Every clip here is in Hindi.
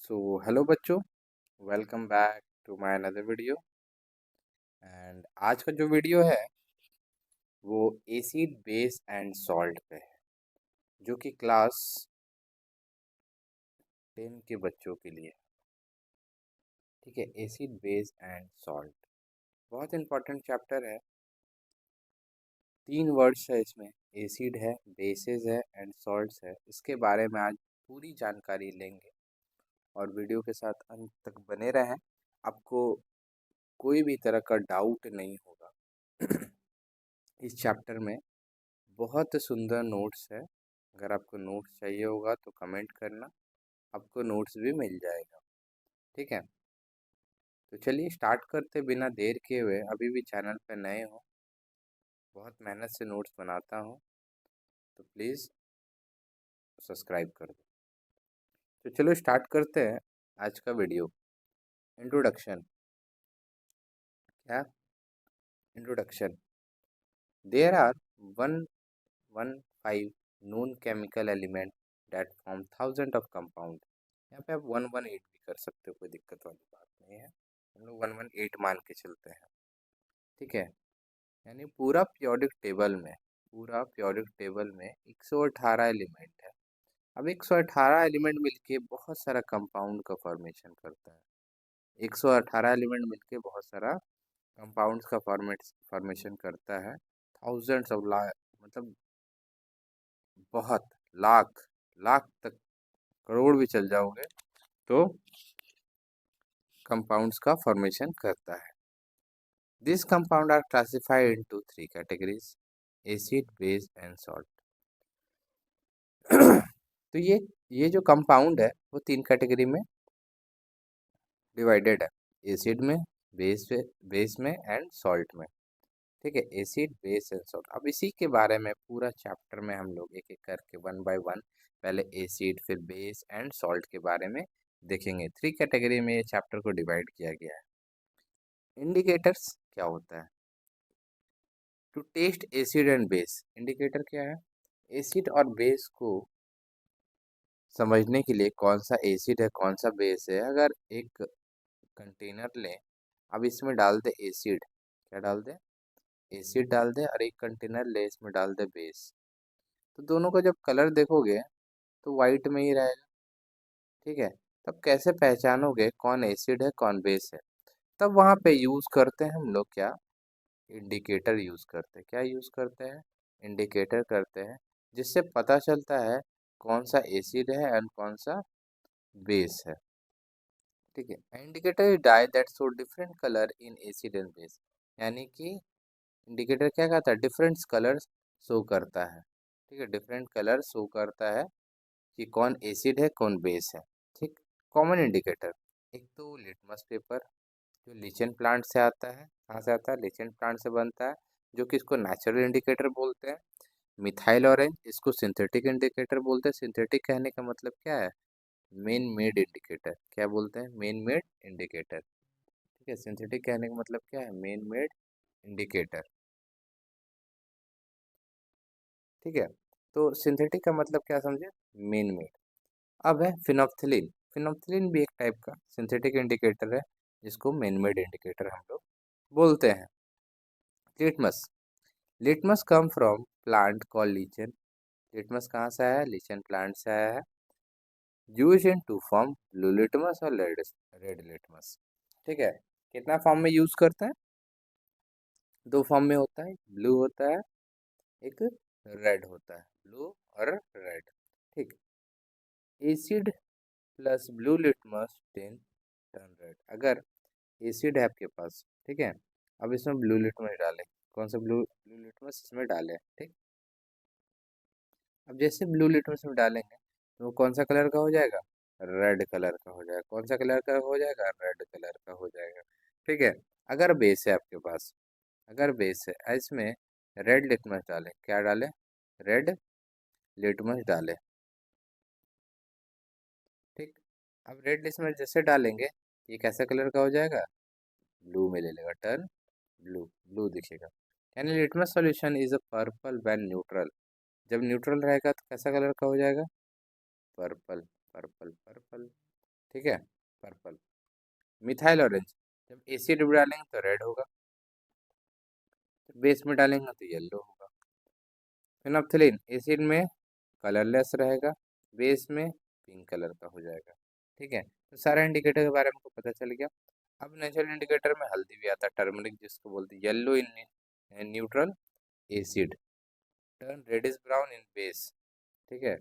सो हेलो बच्चों, welcome back to my another video. And आज का जो वीडियो है वो एसिड बेस एंड सॉल्ट पे है, जो कि क्लास 10 के बच्चों के लिए। ठीक है, एसिड बेस एंड सॉल्ट बहुत इंपॉर्टेंट चैप्टर है। 3 वर्ड्स है इसमें, एसिड है, बेसेस है एंड सॉल्ट्स है। इसके बारे में आज पूरी जानकारी लेंगे और वीडियो के साथ अंत तक बने रहें। आपको कोई भी तरह का डाउट नहीं होगा। इस चैप्टर में बहुत सुंदर नोट्स है। अगर आपको नोट्स चाहिए होगा तो कमेंट करना, आपको नोट्स भी मिल जाएगा। ठीक है, तो चलिए स्टार्ट करते बिना देर किए हुए। अभी भी चैनल पर नए हो, बहुत मेहनत से नोट्स बनाता हूँ, तो प्लीज़ सब्सक्राइब कर दो। तो चलो स्टार्ट करते हैं आज का वीडियो। इंट्रोडक्शन। क्या? Introduction. There are 115 known chemical element that form thousands of compound। यहाँ पे आप 118 भी कर सकते हो, कोई दिक्कत वाली बात नहीं है। हम लोग 118 मान के चलते हैं। ठीक है, यानी पूरा पीरियोडिक टेबल में 118 एलिमेंट है। अब 118 एलिमेंट मिलके बहुत सारा कंपाउंड का फॉर्मेशन करता है। 118 एलिमेंट मिलके बहुत सारा कंपाउंड्स का फॉर्मेशन करता है। थाउजेंड्स ऑफ मतलब बहुत लाख लाख तक, करोड़ भी चल जाओगे तो कंपाउंड्स का फॉर्मेशन करता है। This compound are classified into 3 categories: acid, base and salt. तो ये जो कंपाउंड है वो 3 कैटेगरी में डिवाइडेड है: एसिड में, बेस में एंड सॉल्ट में। ठीक है, एसिड, बेस एंड सॉल्ट। अब इसी के बारे में पूरा चैप्टर में हम लोग एक एक करके वन बाय वन, पहले एसिड फिर बेस एंड सॉल्ट के बारे में देखेंगे। 3 कैटेगरी में ये चैप्टर को डिवाइड किया गया है। इंडिकेटर्स क्या होता है? To test acid and base. Indicator क्या है? एसिड और बेस को समझने के लिए कौन सा एसिड है कौन सा बेस है। अगर एक कंटेनर लें, अब इसमें डाल दे एसिड, क्या डाल दे? एसिड डाल दे, और एक कंटेनर ले इसमें डाल दे बेस, तो दोनों का जब कलर देखोगे तो वाइट में ही रहेगा। ठीक है, तब कैसे पहचानोगे कौन एसिड है कौन बेस है? तब वहाँ पे यूज़ करते हैं हम लोग क्या? इंडिकेटर यूज़ करते हैं। क्या यूज़ करते हैं? इंडिकेटर करते हैं, जिससे पता चलता है कौन सा एसिड है एंड कौन सा बेस है। ठीक है, indicator is dye that show different colour in acid and base. यानी कि इंडिकेटर क्या करता है? डिफरेंट कलर्स शो करता है। ठीक है, डिफरेंट कलर शो करता है कि कौन एसिड है कौन बेस है। ठीक, कॉमन इंडिकेटर, एक तो लिटमस पेपर जो लीचेन प्लांट से आता है। कहाँ से आता है? लीचेन प्लांट से बनता है, जो कि इसको नेचुरल इंडिकेटर बोलते हैं। मिथाइल ऑरेंज, इसको सिंथेटिक इंडिकेटर बोलते हैं। सिंथेटिक कहने का मतलब क्या है? Main made indicator. क्या बोलते हैं? Main made indicator. ठीक है, सिंथेटिक कहने का मतलब क्या है? Main made indicator. ठीक है, तो सिंथेटिक का मतलब क्या समझे? Main made. अब है फिनोप्थिलीन। फिनोप्थिलीन भी एक टाइप का सिंथेटिक इंडिकेटर है, जिसको मेन मेड इंडिकेटर हम लोग बोलते हैं। Litmus. Litmus come from plant call lichen. Litmus कहाँ से आया है? लीचेन प्लांट से आया है। Use in two form blue litmus और रेड लिटमस। ठीक है, कितना फॉर्म में यूज करते हैं? 2 फॉर्म में होता है, ब्लू होता है, एक रेड होता है। ब्लू और रेड। ठीक, acid plus blue litmus turn red. अगर एसिड है आपके पास, ठीक है, अब इसमें ब्लू लिटमस डालें। कौन सा ब्लू ब्लू लिटमस इसमें डालें? ठीक, अब जैसे ब्लू लिटमस में डालेंगे तो वो कौन सा कलर का हो जाएगा? रेड कलर का हो जाएगा। कौन सा कलर का हो जाएगा? रेड कलर का हो जाएगा। ठीक है, अगर बेस है आपके पास, अगर बेस है इसमें रेड लिटमस डालें। क्या डालें? रेड लिटमस डालें। ठीक, अब रेड लिटमस जैसे डालेंगे, ये कैसा कलर का हो जाएगा? ब्लू में ले लेगा, टर्न ब्लू, ब्लू दिखेगा। यानी litmus solution is a purple when neutral. जब न्यूट्रल रहेगा तो कैसा कलर का हो जाएगा? Purple, purple, purple. ठीक है, पर्पल। मिथाइल ऑरेंज, जब एसिड में डालेंगे तो रेड होगा, बेस में डालेंगे तो येलो होगा। फिनोप्थिलीन एसिड में कलरलेस रहेगा, बेस में पिंक कलर का हो जाएगा। ठीक है, तो सारे इंडिकेटर के बारे में आपको पता चल गया। अब नेचुरल इंडिकेटर में हल्दी भी आता है, टर्मरिक जिसको बोलते हैं, yellow in neutral acid, turn reddish brown in base. ठीक है,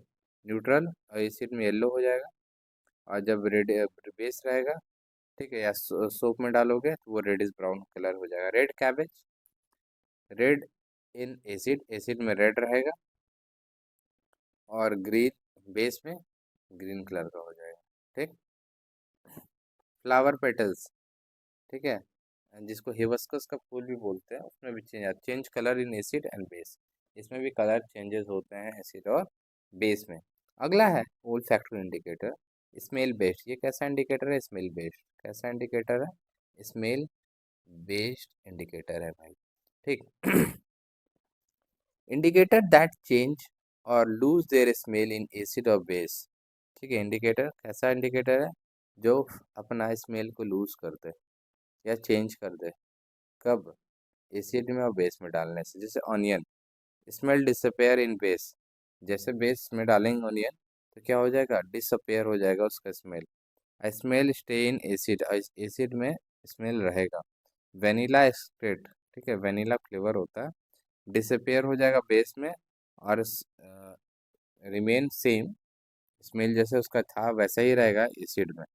न्यूट्रल और एसिड में येलो हो जाएगा, और जब रेड बेस रहेगा, ठीक है, या सोप में डालोगे तो वो रेडिश ब्राउन कलर हो जाएगा। Red cabbage, red in acid, acid में रेड रहेगा, और ग्रीन बेस में ग्रीन कलर का हो जाएगा। ठीक, फ्लावर पेटल्स, ठीक है, जिसको हिबिस्कस का फूल भी बोलते हैं, उसमें भी change colour in acid and base, इसमें भी कलर चेंजेस होते हैं एसिड और बेस में। अगला है ओल फैक्टर इंडिकेटर, स्मेल बेस्ड। ये कैसा इंडिकेटर है? Smell based. कैसा इंडिकेटर है? स्मेल बेस्ड इंडिकेटर है भाई। ठीक इंडिकेटर दैट चेंज और lose their smell in acid और बेस। ठीक है, इंडिकेटर कैसा इंडिकेटर है? जो अपना स्मेल को लूज कर दे या चेंज कर दे। कब? एसिड में और बेस में डालने से। जैसे ऑनियन, स्मेल डिसअपेयर इन बेस, जैसे बेस में डालेंगे ऑनियन तो क्या हो जाएगा? डिसअपेयर हो जाएगा उसका smell. Smell stay in acid, acid में स्मेल रहेगा। वेनिला एक्सट्रैक्ट, ठीक है, वेनिला फ्लेवर होता है, डिसअपेयर हो जाएगा बेस में, और रिमेन सेम, स्मेल जैसे उसका था वैसा ही रहेगा एसिड में।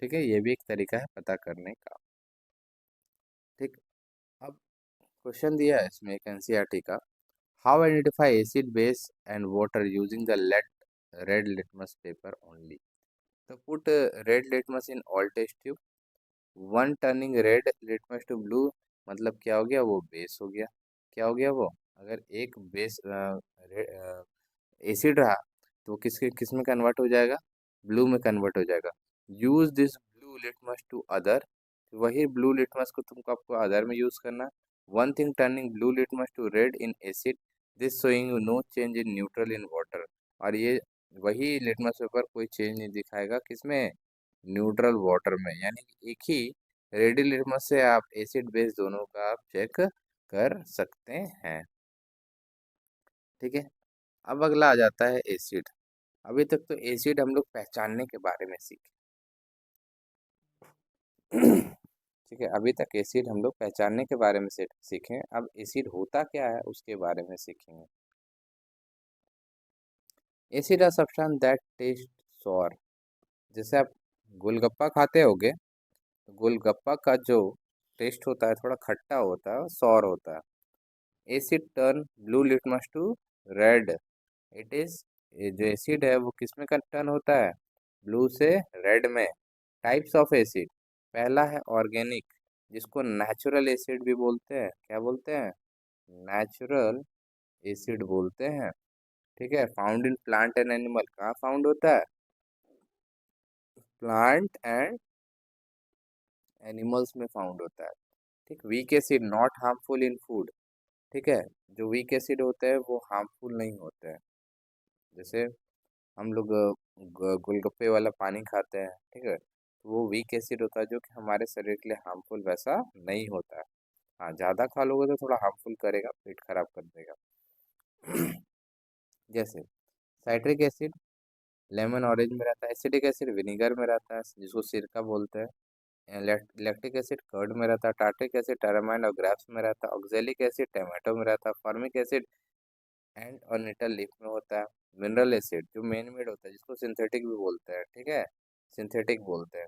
ठीक है, ये भी एक तरीका है पता करने का। ठीक, अब क्वेश्चन दिया है इसमें एक एनसीईआरटी का, how identify acid base and water using the let red litmus paper only. तो put red litmus in all test tube, one turning red litmus to blue, मतलब क्या हो गया? वो बेस हो गया। क्या हो गया वो? अगर एक बेस एसिड रहा तो वो किसके किस में कन्वर्ट हो जाएगा? ब्लू में कन्वर्ट हो जाएगा। Use this blue litmus to other, वही ब्लू लिटमस को तुमको आपको अदर में यूज करना। One thing turning blue litmus to red in acid, this showing no change in neutral in water. और ये वही लिटमस पेपर कोई चेंज नहीं दिखाएगा किसमें? न्यूट्रल वाटर में। यानी कि एक ही रेडी लिटमस से आप एसिड बेस दोनों का आप चेक कर सकते हैं। ठीक है, अब अगला आ जाता है एसिड। अभी तक तो एसिड हम लोग पहचानने के बारे में सीखे। ठीक है, अभी तक एसिड हम लोग पहचानने के बारे में सीखे। अब एसिड होता क्या है उसके बारे में सीखेंगे। Acid a substance that taste sour, जैसे आप गोलगप्पा खाते होगे तो गोलगप्पा का जो टेस्ट होता है थोड़ा खट्टा होता है, सॉर होता है। Acid turn blue litmus to red, it is, जो एसिड है वो किस में टर्न होता है? ब्लू से रेड में। टाइप्स ऑफ एसिड, पहला है ऑर्गेनिक, जिसको नेचुरल एसिड भी बोलते हैं। क्या बोलते हैं? नेचुरल एसिड बोलते हैं। ठीक है, found in plant and animal, कहाँ फाउंड होता है? प्लांट एंड एनिमल्स में फाउंड होता है। ठीक, weak acid not harmful in food, ठीक है, जो वीक एसिड होते हैं वो हार्मफुल नहीं होते हैं। जैसे हम लोग गोलगप्पे वाला पानी खाते हैं, ठीक है, तो वो वीक एसिड होता है जो कि हमारे शरीर के लिए हार्मफुल वैसा नहीं होता है। हाँ, ज़्यादा खा लोगे तो थोड़ा हार्मफुल करेगा, पेट खराब कर देगा। जैसे साइट्रिक एसिड लेमन ऑरेंज में रहता है, एसिडिक एसिड विनीगर में रहता है जिसको सिरका बोलते हैं, लैक्टिक एसिड कर्ड में रहता है, टार्ट्रिक एसिड टैरामाइड और ग्रेप्स में रहता है, ऑक्जेलिक एसिड टमाटो में रहता है, फॉर्मिक एसिड एंड और निटल लीफ में होता है। मिनरल एसिड जो मेन मेड होता है जिसको सिंथेटिक भी बोलते हैं, ठीक है, सिंथेटिक बोलते हैं,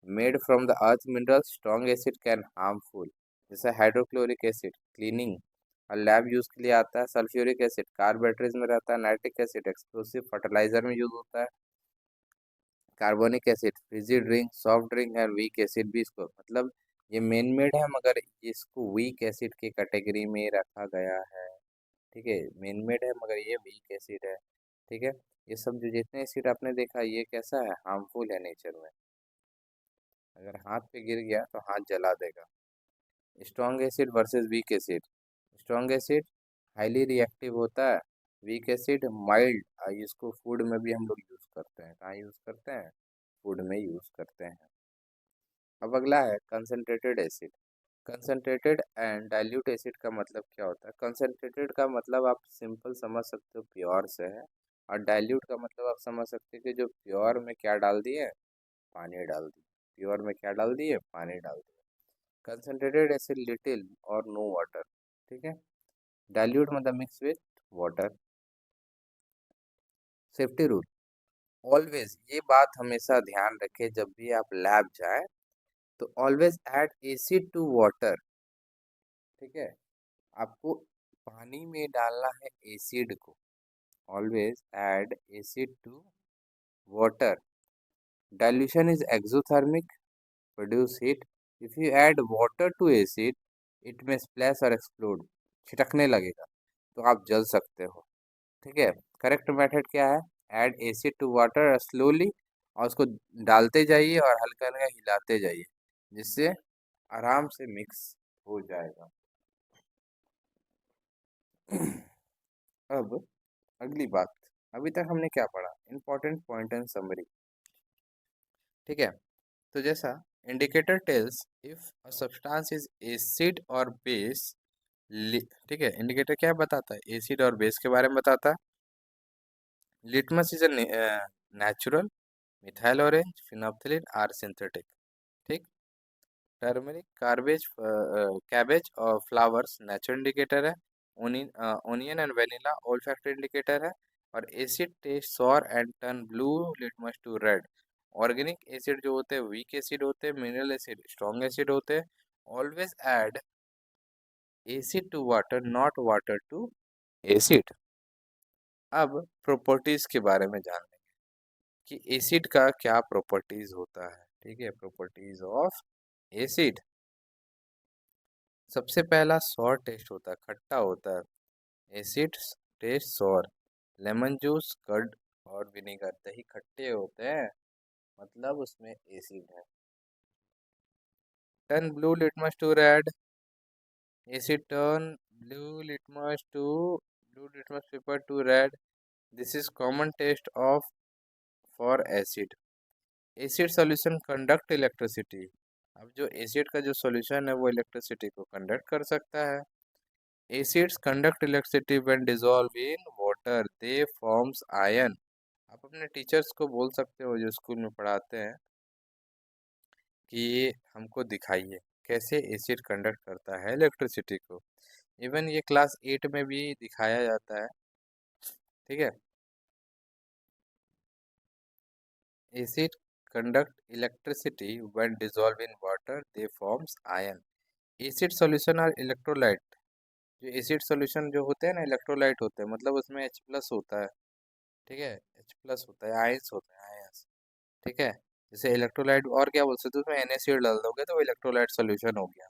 made from the earth mineral. Strong acid can harmful, जैसे हाइड्रोक्लोरिक एसिड क्लीनिंग और लैब यूज के लिए आता है। सल्फ्यूरिक एसिड कार बैटरीज में रहता है। नाइट्रिक एसिड एक्सप्लोसिव फर्टिलाइजर में यूज होता है। Carbonic acid Fiji drink, soft drink है। वीक एसिड भी इसको, मतलब ये मेन मेड है मगर इसको वीक एसिड की कैटेगरी में रखा गया है। ठीक है, मेन मेड है मगर ये वीक एसिड है। ठीक है, ये सब जो जितने एसिड आपने देखा ये कैसा है? हार्मफुल है नेचर में, अगर हाथ पे गिर गया तो हाथ जला देगा। Strong acid versus week acid, strong acid highly reactive होता है, वीक एसिड माइल्ड। इसको फूड में भी हम लोग यूज़ करते हैं। कहाँ यूज़ करते हैं? फूड में यूज़ करते हैं। अब अगला है concentrated acid. Concentrated and dilute acid का मतलब क्या होता है? कंसनट्रेटेड का मतलब आप सिंपल समझ सकते हो प्योर से है, और डाइल्यूट का मतलब आप समझ सकते हो कि जो प्योर में क्या डाल दिए, पानी डाल दिए। प्योर में क्या डाल दिए, पानी डाल दिए। कंसनट्रेटेड एसिड लिटिल और नो वाटर, ठीक है। डाइल्यूट मतलब mix with water. Safety rule, always ये बात हमेशा ध्यान रखें जब भी आप लैब जाए, तो always add acid to water, ठीक है। आपको पानी में डालना है एसिड को। Always add acid to water. Dilution is exothermic, produce heat. If you add water to acid, it may splash और एक्सप्लोड, छिटकने लगेगा, तो आप जल सकते हो, ठीक है। करेक्ट मेथड क्या है? Add acid to water slowly, और उसको डालते जाइए और हल्का हल्का हिलाते जाइए, जिससे आराम से मिक्स हो जाएगा। अब अगली बात, अभी तक हमने क्या पढ़ा? इंपॉर्टेंट पॉइंट एंड समरी, ठीक है। तो जैसा indicator tells if a substance is acid और बेस, ठीक है। इंडिकेटर क्या बताता है? एसिड और बेस के बारे में बताता है। Litmus is natural, methyl orange, phenolphthalein are synthetic, ठीक। टर्मरिक, कार्बेज, कैबेज और फ्लावर्स नेचुरल इंडिकेटर है। Onion and vanilla olfactory indicator है। और acid taste sour and turn blue litmus to red. Organic acid जो होते हैं वीक एसिड होते हैं, मिनरल एसिड स्ट्रॉन्ग एसिड होते हैं। Always add acid to water, not water to acid. अब प्रॉपर्टीज के बारे में जान लेंगे कि एसिड का क्या प्रॉपर्टीज होता है, ठीक है। प्रॉपर्टीज ऑफ एसिड, सबसे पहला सॉर टेस्ट होता है, खट्टा होता है। Acid taste sour. Lemon juice, curd और विनेगर, दही खट्टे होते हैं, मतलब उसमें एसिड है। Turn blue litmus to red, acid turn blue litmus paper to red. This is common test of for acid. Acid solution conduct electricity. अब जो एसिड का जो सॉल्यूशन है वो इलेक्ट्रिसिटी को कंडक्ट कर सकता है। Acids conduct electricity when dissolve in water, they forms ion. आप अपने टीचर्स को बोल सकते हो जो स्कूल में पढ़ाते हैं कि ये हमको दिखाइए कैसे एसिड कंडक्ट करता है इलेक्ट्रिसिटी को। इवन ये क्लास 8 में भी दिखाया जाता है, ठीक है। Acid conduct electricity when dissolve in water, they forms ion. Acid solution और इलेक्ट्रोलाइट, जो एसिड सॉल्यूशन जो होते हैं ना, इलेक्ट्रोलाइट होते हैं, मतलब उसमें H प्लस होता है, ठीक है। H प्लस होता है, आयंस होते हैं, आयंस, ठीक है। जैसे इलेक्ट्रोलाइट, और क्या बोल सकते हो, उसमें NaCl डाल दोगे तो वो इलेक्ट्रोलाइट सॉल्यूशन हो गया।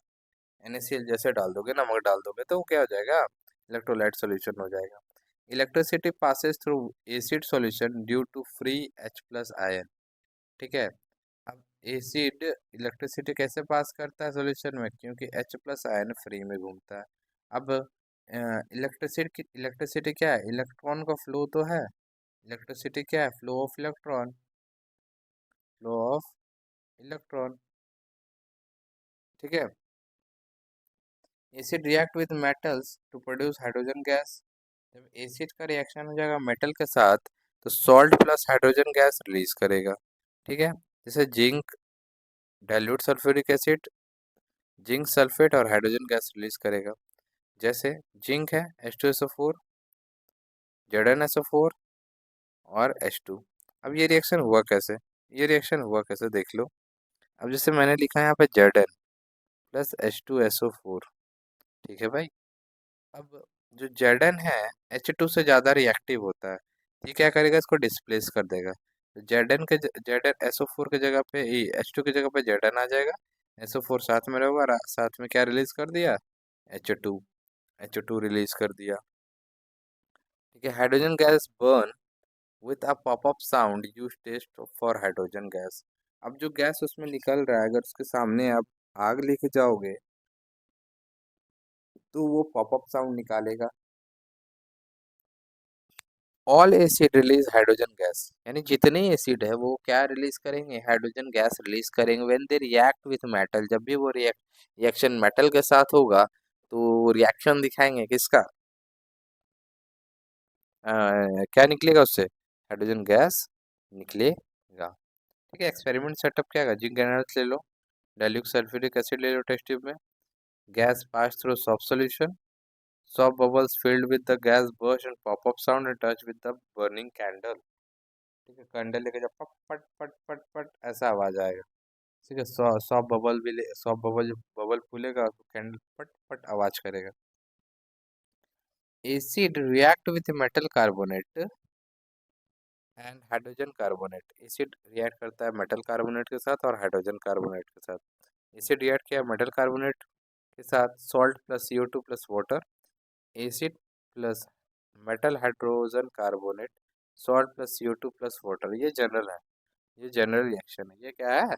NaCl जैसे डाल दोगे, नमक डाल दोगे, तो वो क्या हो जाएगा? इलेक्ट्रोलाइट सॉल्यूशन हो जाएगा। Electricity passes through acid solution due to free H plus ion, ठीक है। अब एसिड इलेक्ट्रिसिटी कैसे पास करता है सॉल्यूशन में? क्योंकि H प्लस आयन फ्री में घूमता है। अब इलेक्ट्रिसिटी क्या है? इलेक्ट्रॉन का फ्लो तो है। इलेक्ट्रिसिटी क्या है? Flow of electron, flow of electron, ठीक है। Acid react with metals to produce hydrogen gas. जब एसिड का रिएक्शन हो जाएगा मेटल के साथ, तो salt plus hydrogen gas release करेगा, ठीक है। जैसे zinc dilute sulphuric acid, zinc sulphate और हाइड्रोजन गैस रिलीज करेगा। जैसे जिंक है H2SO4, ZnSO4 और H2। अब ये रिएक्शन हुआ कैसे? ये रिएक्शन हुआ कैसे देख लो। अब जैसे मैंने लिखा है यहाँ पे Zn प्लस H2SO4, ठीक है भाई। अब जो Zn है H2 से ज़्यादा रिएक्टिव होता है, ये क्या करेगा? इसको डिस्प्लेस कर देगा। तो Zn SO4 के जगह पे H2 की जगह पे Zn आ जाएगा। SO4 साथ में रहेगा और साथ में क्या रिलीज कर दिया? H2, H2 रिलीज कर दिया, ठीक है। Hydrogen gas burn with a pop up sound use test for hydrogen gas. अब जो गैस उसमें निकल रहा है, अगर उसके सामने आप आग लेके जाओगे तो वो पॉपअप साउंड निकालेगा, all acid release hydrogen gas, यानी जितने एसिड है वो क्या रिलीज करेंगे, हाइड्रोजन गैस रिलीज करेंगे when they react with metal, जब भी वो रिएक्शन मेटल के साथ होगा तो रिएक्शन दिखाएंगे किसका, क्या निकलेगा उससे, हाइड्रोजन गैस निकलेगा। ठीक है, एक्सपेरिमेंट सेटअप क्या है, जिंक ग्रेन्यूल्स ले लो, डाइल्यूट सल्फ्यूरिक एसिड ले लो टेस्ट ट्यूब में, gas pass through soft solution, soft bubbles filled with the gas burst and pop up sound and touch with the burning candle. ठीक है, कैंडल लेके जब पट पट पट पट पट ऐसा आवाज आएगा। ठीक है, सॉफ्ट बबल भी ले, सॉफ्ट बबल जब बबल फूलेगा तो कैंडल पट पट आवाज करेगा। Acid react with metal carbonate and hydrogen carbonate, acid react करता है मेटल कार्बोनेट के साथ और हाइड्रोजन कार्बोनेट के साथ। एसिड रिएक्ट किया मेटल कार्बोनेट के साथ, salt plus CO2 plus water, acid plus metal hydrogen carbonate, salt plus CO2 plus water, ये जनरल है, ये जनरल रिएक्शन है, ये क्या है,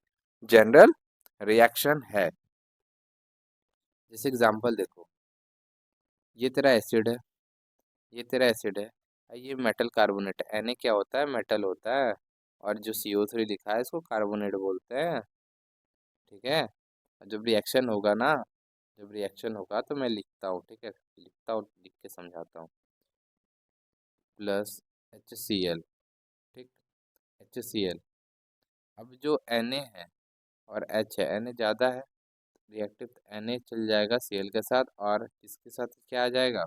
जनरल रिएक्शन है। जैसे एग्जांपल देखो, ये तेरा एसिड है, ये तेरा एसिड है, ये मेटल कार्बोनेट है, Na क्या होता है, मेटल होता है, और जो CO3 लिखा है इसको कार्बोनेट बोलते हैं। ठीक है, जब रिएक्शन होगा ना, जब रिएक्शन होगा तो मैं लिखता हूँ, ठीक है, लिखता हूँ, लिख के समझाता हूँ, प्लस HCl, ठीक, HCl, अब जो Na है और H है, Na ज़्यादा है, रिएक्टिव Na चल जाएगा Cl के साथ, और किसके साथ क्या आ जाएगा,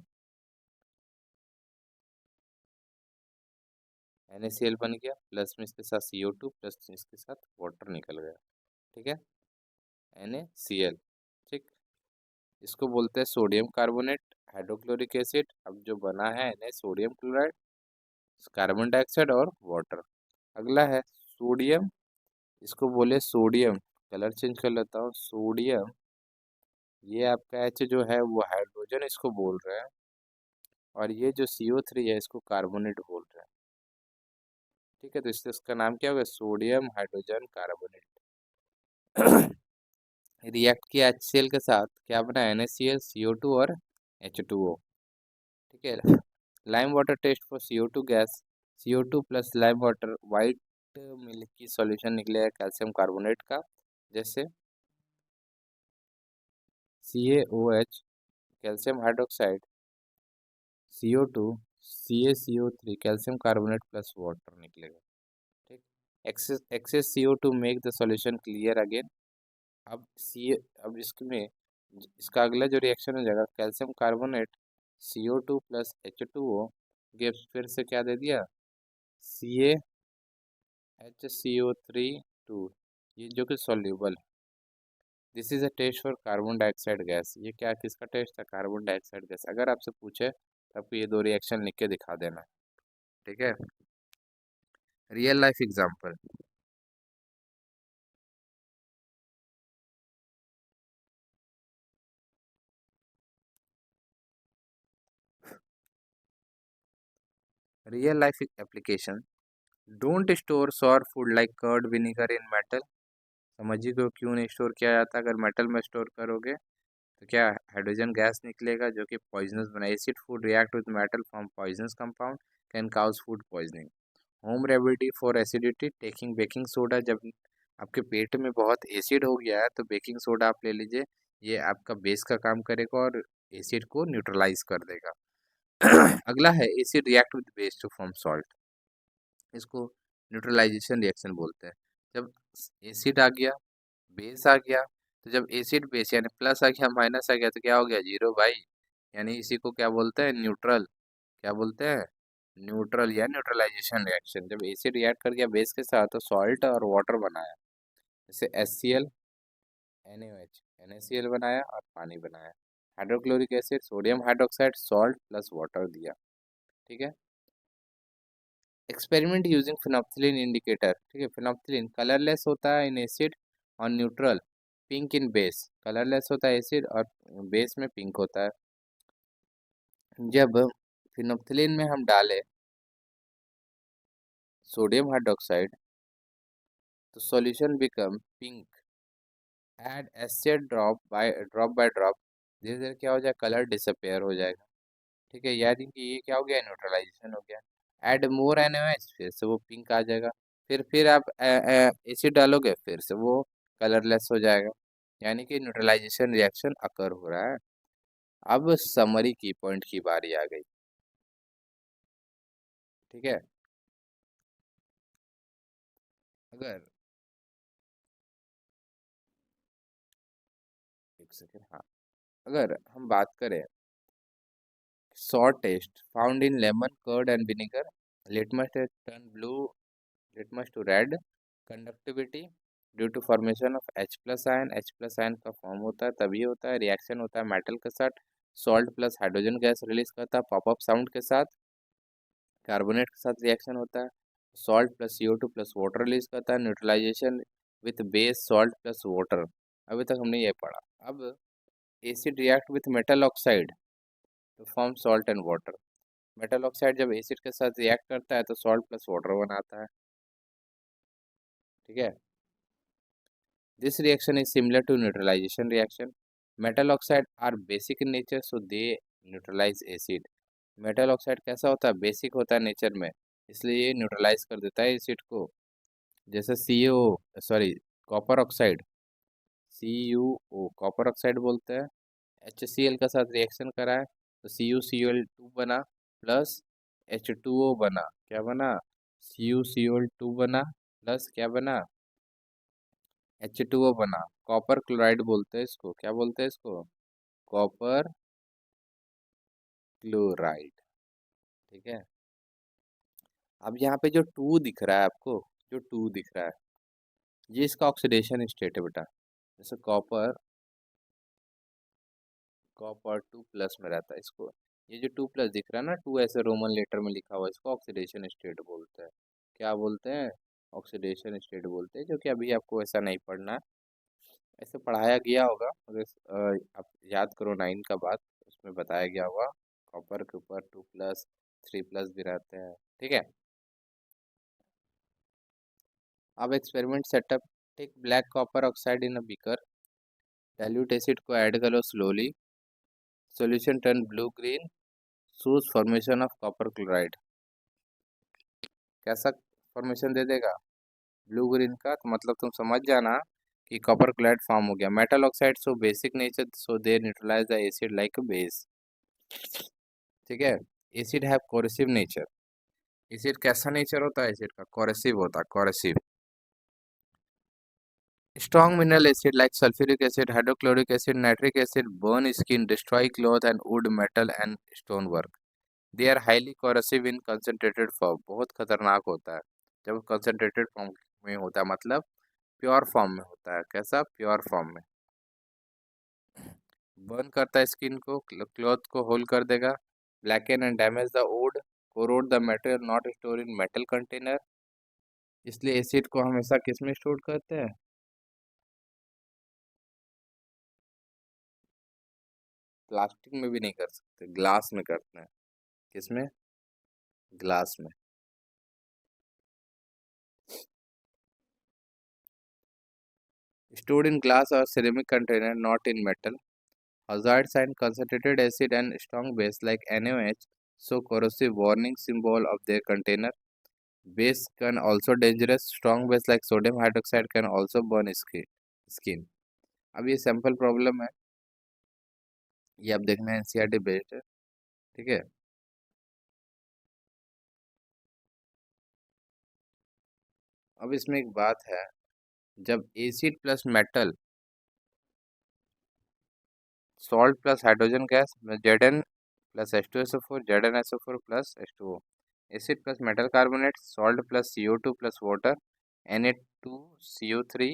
NaCl बन गया, प्लस में इसके साथ CO2 प्लस इसके साथ वाटर निकल गया। ठीक है, NaCl, ठीक, इसको बोलते हैं सोडियम कार्बोनेट हाइड्रोक्लोरिक एसिड। अब जो बना है Na sodium chloride, carbon dioxide और वाटर। अगला है सोडियम, इसको बोले सोडियम, कलर चेंज कर लेता हूँ, सोडियम, ये आपका H जो है वो हाइड्रोजन इसको बोल रहे हैं, और ये जो CO3 है इसको कार्बोनेट बोल रहे हैं। ठीक है, तो इससे इसका नाम क्या होगा, सोडियम हाइड्रोजन कार्बोनेट। रिएक्ट किया HCl के साथ, क्या बना, NaCl, CO2 और H2O। ठीक है, lime water test for CO2 gas, CO2 plus lime water, white milky solution निकलेगा कैल्शियम कार्बोनेट का, जैसे CaOH, calcium hydroxide, CO2, CaCO3, calcium carbonate plus water निकलेगा। ठीक, excess CO2 make the solution clear again. अब सी अब इसमें इसका अगला जो रिएक्शन हो जाएगा, calcium carbonate CO2 plus H2O, ये फिर से क्या दे दिया, CaHCO3 2, ये जो कि सॉल्यूबल है। This is a test for carbon dioxide gas, ये क्या किसका टेस्ट है, कार्बन डाइऑक्साइड गैस। अगर आपसे पूछे तो आपको ये दो रिएक्शन लिख के दिखा देना। ठीक है, real life example, real life application, don't store sour food like curd vinegar in metal. समझिए को क्यों नहीं स्टोर किया जाता, अगर मेटल में स्टोर करोगे तो क्या हाइड्रोजन गैस निकलेगा जो कि पॉइजनस बना, acid food react with metal form poisonous compound, can cause food poisoning. Home remedy for acidity, taking baking soda, जब आपके पेट में बहुत एसिड हो गया है तो बेकिंग सोडा आप ले लीजिए, ये आपका बेस का काम करेगा और एसिड को न्यूट्रलाइज कर देगा। अगला है acid react with base to form salt, इसको न्यूट्रलाइजेशन रिएक्शन बोलते हैं। जब एसिड आ गया, बेस आ गया, तो जब एसिड बेस यानी प्लस आ गया माइनस आ गया तो क्या हो गया, जीरो भाई, यानी इसी को क्या बोलते हैं, न्यूट्रल, क्या बोलते हैं, न्यूट्रल या न्यूट्रलाइजेशन रिएक्शन। जब एसिड रिएक्ट कर गया बेस के साथ तो सॉल्ट और वाटर बनाया, जैसे HCl, NaOH, NaCl बनाया और पानी बनाया, hydrochloric acid, sodium hydroxide, salt plus water दिया। ठीक है, एक्सपेरिमेंट यूजिंग फिनोप्थिलीन इंडिकेटर। ठीक है, फिनोप्थिलीन कलरलेस होता है इन एसिड और neutral, pink in base, colourless होता है एसिड और बेस में पिंक होता है। जब फिनोप्थिलीन में हम डालें सोडियम हाइड्रोक्साइड तो solution become pink, add acid drop by drop, धीरे धीरे क्या हो जाए, कलर डिसअपेयर हो जाएगा। ठीक है, यानी कि ये क्या हो गया, न्यूट्रलाइजेशन हो गया। ऐड मोर NaOH, फिर से वो पिंक आ जाएगा। फिर आप एसिड डालोगे, फिर से वो कलरलेस हो जाएगा। यानी कि न्यूट्रलाइजेशन रिएक्शन अकर हो रहा है। अब समरी की पॉइंट की बारी आ गई। ठीक है, अगर एक सेकेंड, हाँ, अगर हम बात करें sour taste found in lemon curd and vinegar, litmus test turn blue, litmus to red, conductivity due to formation of H+ ion, H+ ion का फॉर्म होता है तभी होता है, रिएक्शन होता है मेटल के साथ, salt plus hydrogen gas release करता है पॉपअप साउंड के साथ, कार्बोनेट के साथ रिएक्शन होता है, salt plus CO2 plus water release करता है, neutralisation with base salt plus water. अभी तक हमने ये पढ़ा। अब acid react with metal oxide to form salt and water। Metal oxide जब एसिड के साथ रिएक्ट करता है तो सॉल्ट प्लस वाटर बनाता है। ठीक है, this reaction is similar to neutralisation reaction. Metal oxide are basic in nature so they neutralise acid. Metal oxide कैसा होता है, बेसिक होता है नेचर में, इसलिए ये न्यूट्रलाइज कर देता है एसिड को। जैसे sorry, copper oxide, CuO copper oxide बोलते हैं। HCl के साथ रिएक्शन करा है तो CuCl2 बना, प्लस H2O बना। क्या बना, CuCl2 बना, प्लस क्या बना, H2O बना। कॉपर क्लोराइड बोलते हैं इसको, क्या बोलते हैं इसको, कॉपर क्लोराइड। ठीक है, अब यहाँ पे जो टू दिख रहा है आपको, जो टू दिख रहा है, ये इसका ऑक्सीडेशन स्टेट है बेटा। जैसे कॉपर, कॉपर 2+ में रहता है इसको, ये जो 2+ दिख रहा है ना, टू ऐसे रोमन लेटर में लिखा हुआ है, इसको ऑक्सीडेशन स्टेट बोलते हैं। क्या बोलते हैं, ऑक्सीडेशन स्टेट बोलते हैं, जो कि अभी आपको ऐसा नहीं पढ़ना है, ऐसे पढ़ाया गया होगा अगर आप याद करो 9 का बात, उसमें बताया गया होगा कॉपर के ऊपर 2+3+ भी रहते हैं। ठीक है, अब experiment setup, take black copper oxide in a beaker, dilute acid को ऐड करो slowly, solution turn blue green, shows formation of copper chloride. कैसा फॉर्मेशन दे देगा, ब्लू ग्रीन का, तो मतलब तुम समझ जाना कि कॉपर क्लोराइड फॉर्म हो गया। Metal oxide so basic nature so they neutralise the acid like a base. ठीक है, acid have corrosive nature. Acid कैसा नेचर होता है एसिड का, कोरेसिव होता है, corrosive. Strong mineral acid like sulphuric acid, hydrochloric acid, nitric acid burn skin, destroy cloth and wood, metal and stone work. They are highly corrosive in concentrated form, बहुत खतरनाक होता है जब कंसनट्रेटेड फॉर्म में होता है, मतलब प्योर फॉर्म में होता है। कैसा, प्योर फॉर्म में। बर्न करता है स्किन को, क्लॉथ को होल कर देगा, blacken and damage the wood, corrode the material not store in metal container. इसलिए एसिड को हमेशा किस में स्टोर करते हैं, प्लास्टिक में भी नहीं कर सकते, ग्लास में करते हैं। किस में, ग्लास में। स्टोर्ड इन ग्लास और ceramic container not in metal. Hazards and concentrated acid and strong base like NaOH so corrosive warning symbol of their container. Base can also dangerous. Strong base like sodium hydroxide can also burn skin। अब ये सैंपल प्रॉब्लम है, ये आप देखना है NCERT बेस्ड है। ठीक है, अब इसमें एक बात है, जब acid plus metal, salt plus hydrogen gas, Zn plus H2SO4, ZnSO4 plus H2O, acid plus metal carbonate, salt plus CO2 plus water, Na2CO3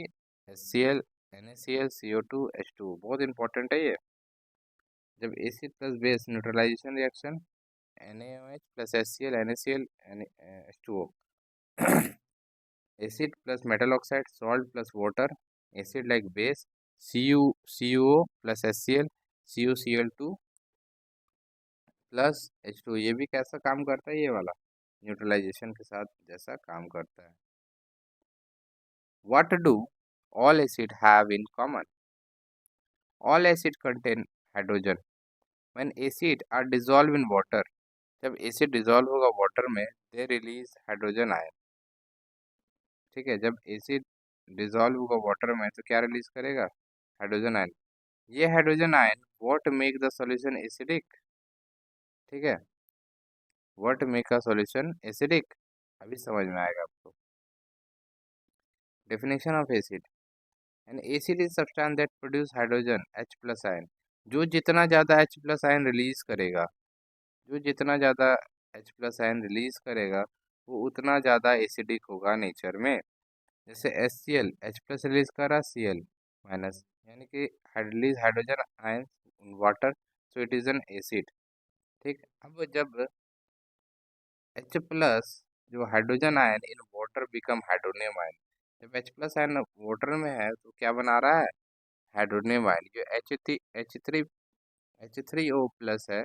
HCl NaCl CO2 H2O। बहुत इंपॉर्टेंट है ये। जब acid plus base neutralisation reaction, NaOH plus HCl NaCl H2O, acid plus metal oxide, salt plus water, acid like base, CuO plus HCl CuCl2 plus H2। ये भी कैसा काम करता है, ये वाला न्यूट्रलाइजेशन के साथ जैसा काम करता है। What do all acid have in common? All acid contain hydrogen. When acid are dissolved in water, जब एसिड डिजॉल्व होगा वाटर में, दे रिलीज हाइड्रोजन आयन। ठीक है, जब एसिड डिजॉल्व होगा वाटर में तो क्या रिलीज करेगा? Hydrogen ion. ये hydrogen ion what make the solution acidic. ठीक है, what make a solution acidic, अभी समझ में आएगा आपको। Definition of acid, an acid is substance that produce hydrogen H plus ion. जो जितना ज़्यादा H प्लस आयन रिलीज करेगा, जो जितना ज़्यादा H प्लस आयन रिलीज करेगा, वो उतना ज़्यादा एसिडिक होगा नेचर में। जैसे HCl H प्लस रिलीज कर रहा, Cl माइनस, यानी कि release hydrogen ion water, so it is an acid. ठीक, अब जब H प्लस जो hydrogen ion in water become hydronium ion, जब H प्लस आयन वाटर में है तो क्या बना रहा है? Hydronium ion. जो H3O प्लस है,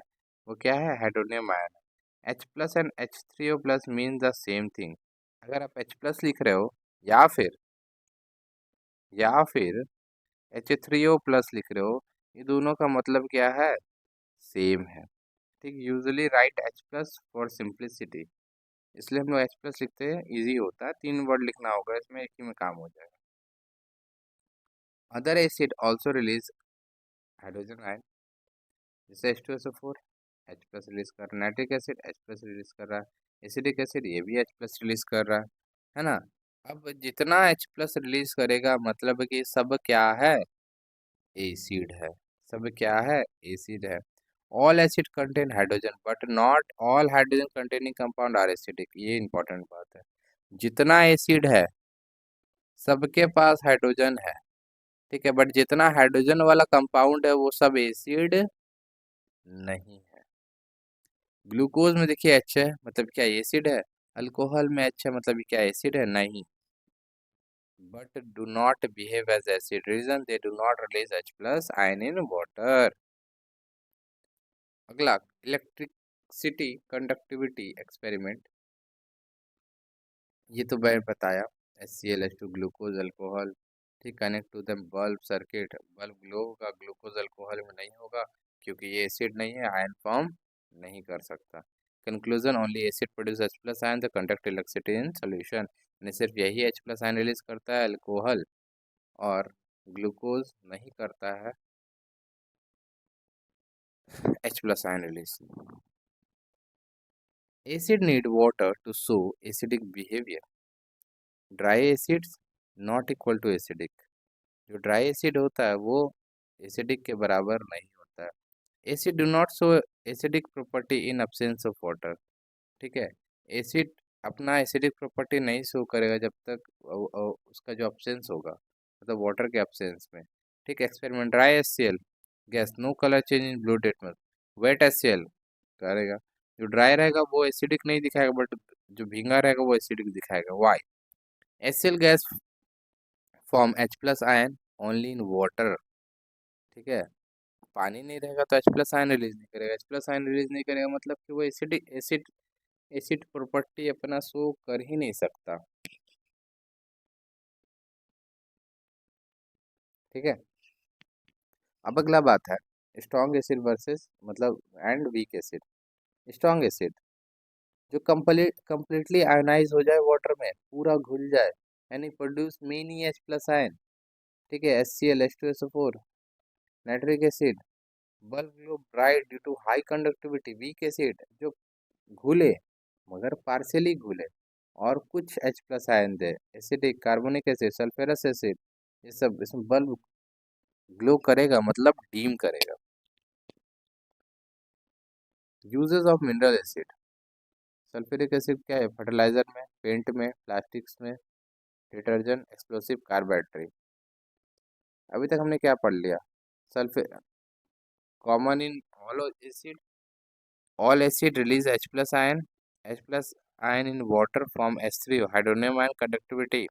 वो क्या है? हाइड्रोनियम आयन है। H plus and H3O plus mean the same thing. अगर आप H प्लस लिख रहे हो या फिर H3O प्लस लिख रहे हो, ये दोनों का मतलब क्या है? सेम है। ठीक, usually right H plus for simplicity, इसलिए हम लोग H प्लस लिखते हैं, इजी होता है, 3 वर्ड लिखना होगा इसमें, एक ही में काम हो जाएगा। Other acid also release hydrogen ion, जैसे H2SO4 H प्लस रिलीज कर रहा है, nitric acid H plus release कर रहा है, एसिडिक एसिड ये भी H प्लस रिलीज कर रहा है ना। अब जितना H प्लस रिलीज करेगा, मतलब कि सब क्या है? एसिड है। सब क्या है? एसिड है। All acid contain hydrogen but not all hydrogen containing compound are acidic, ये इंपॉर्टेंट बात है। जितना एसिड है सबके पास हाइड्रोजन है, ठीक है, बट जितना हाइड्रोजन वाला कंपाउंड है वो सब एसिड नहीं है। ग्लूकोज में देखिए H है, मतलब क्या एसिड है? अल्कोहल में H है, मतलब क्या एसिड है? नहीं। But do not behave as acid, reason they do not release H plus ion in water. अगला, इलेक्ट्रिसिटी कंडक्टिविटी एक्सपेरिमेंट, ये तो मैंने बताया। HCl H2 ग्लूकोज अल्कोहल, ठीक, connect to the bulb circuit, bulb glow होगा, ग्लूकोज अल्कोहल में नहीं होगा क्योंकि ये एसिड नहीं है, आयन फॉर्म नहीं कर सकता। Conclusion, only acid produce H plus ion the conduct electricity in solution, यानी सिर्फ यही H प्लस आयन रिलीज करता है अल्कोहल, और ग्लूकोज नहीं करता है H plus ion release. Acid need water to show acidic behaviour, dry acids not equal to acidic. जो ड्राई एसिड होता है वो एसिडिक के बराबर नहीं होता है। Acid do not show acidic property in absence of water. ठीक है, एसिड अपना एसिडिक प्रॉपर्टी नहीं शो करेगा जब तक उसका जो अब्सेंस होगा, मतलब वाटर के अब्सेंस में। ठीक, experiment, dry HCl gas no colour change in blue डेटमस, वेट HCl करेगा, जो ड्राई रहेगा वो एसिडिक नहीं दिखाएगा, बट जो भींगा रहेगा वो एसिडिक दिखाएगा। Why? HCl gas form H plus ion only in water. ठीक है, पानी नहीं रहेगा तो H प्लस आयन रिलीज नहीं करेगा, H प्लस आयन रिलीज नहीं करेगा, मतलब कि वो एसिडिक एसिड प्रॉपर्टी अपना शो कर ही नहीं सकता। ठीक है, अब अगला बात है स्ट्रॉन्ग एसिड वर्सेस मतलब and weak acid. Strong acid जो कंप्लीटली आयोनाइज हो जाए वाटर में, पूरा घुल जाए, यानी produce many H plus ion. ठीक है, HCl H2SO4, nitric acid, bulb glow bright due to high conductivity. Weak acid जो घुले मगर पार्शियली घुले और कुछ H प्लस आयन दे, acidic, carbonic acid, sulphurous acid, ये सब इसमें बल्ब ग्लो करेगा, मतलब डीम करेगा। Uses of mineral acid, sulphuric acid क्या है? फर्टिलाइजर में, पेंट में, प्लास्टिक्स में, डिटर्जेंट, एक्सप्लोसिव, कार बैटरी। अभी तक हमने क्या पढ़ लिया? सल्फे common in all acid release H plus ion, H plus ion in water form H3O, hydronium ion conductivity,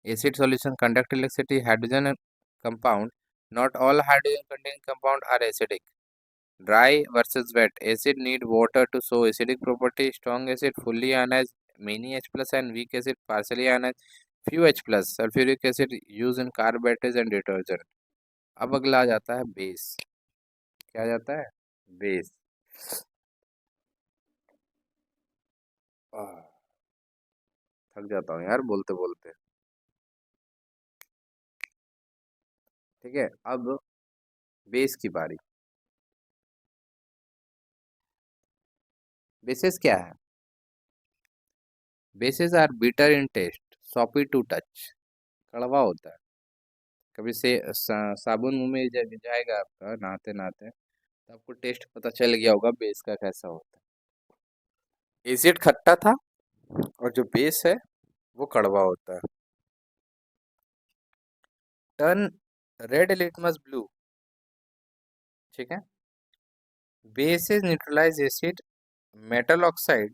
acid solution conduct electricity, hydrogen compound, not all hydrogen containing compound are acidic. Dry versus wet, acid need water to show acidic property, strong acid fully ionized, many H plus and weak acid partially ionized, few H plus, sulfuric acid used in car batteries and detergent. अब अगला आ जाता है बेस। क्या आ जाता है? बेस। थक जाता हूँ यार बोलते बोलते। ठीक है, अब बेस की बारी। बेसिस क्या है? Bases are bitter in taste, soapy to touch, कड़वा होता है। कभी से साबुन मुंह में जाएगा आपका नहाते नहाते, तो आपको टेस्ट पता चल गया होगा बेस का कैसा होता है। एसिड खट्टा था और जो बेस है वो कड़वा होता है। Turn red litmus blue. ठीक है, bases neutralize acid, metal oxide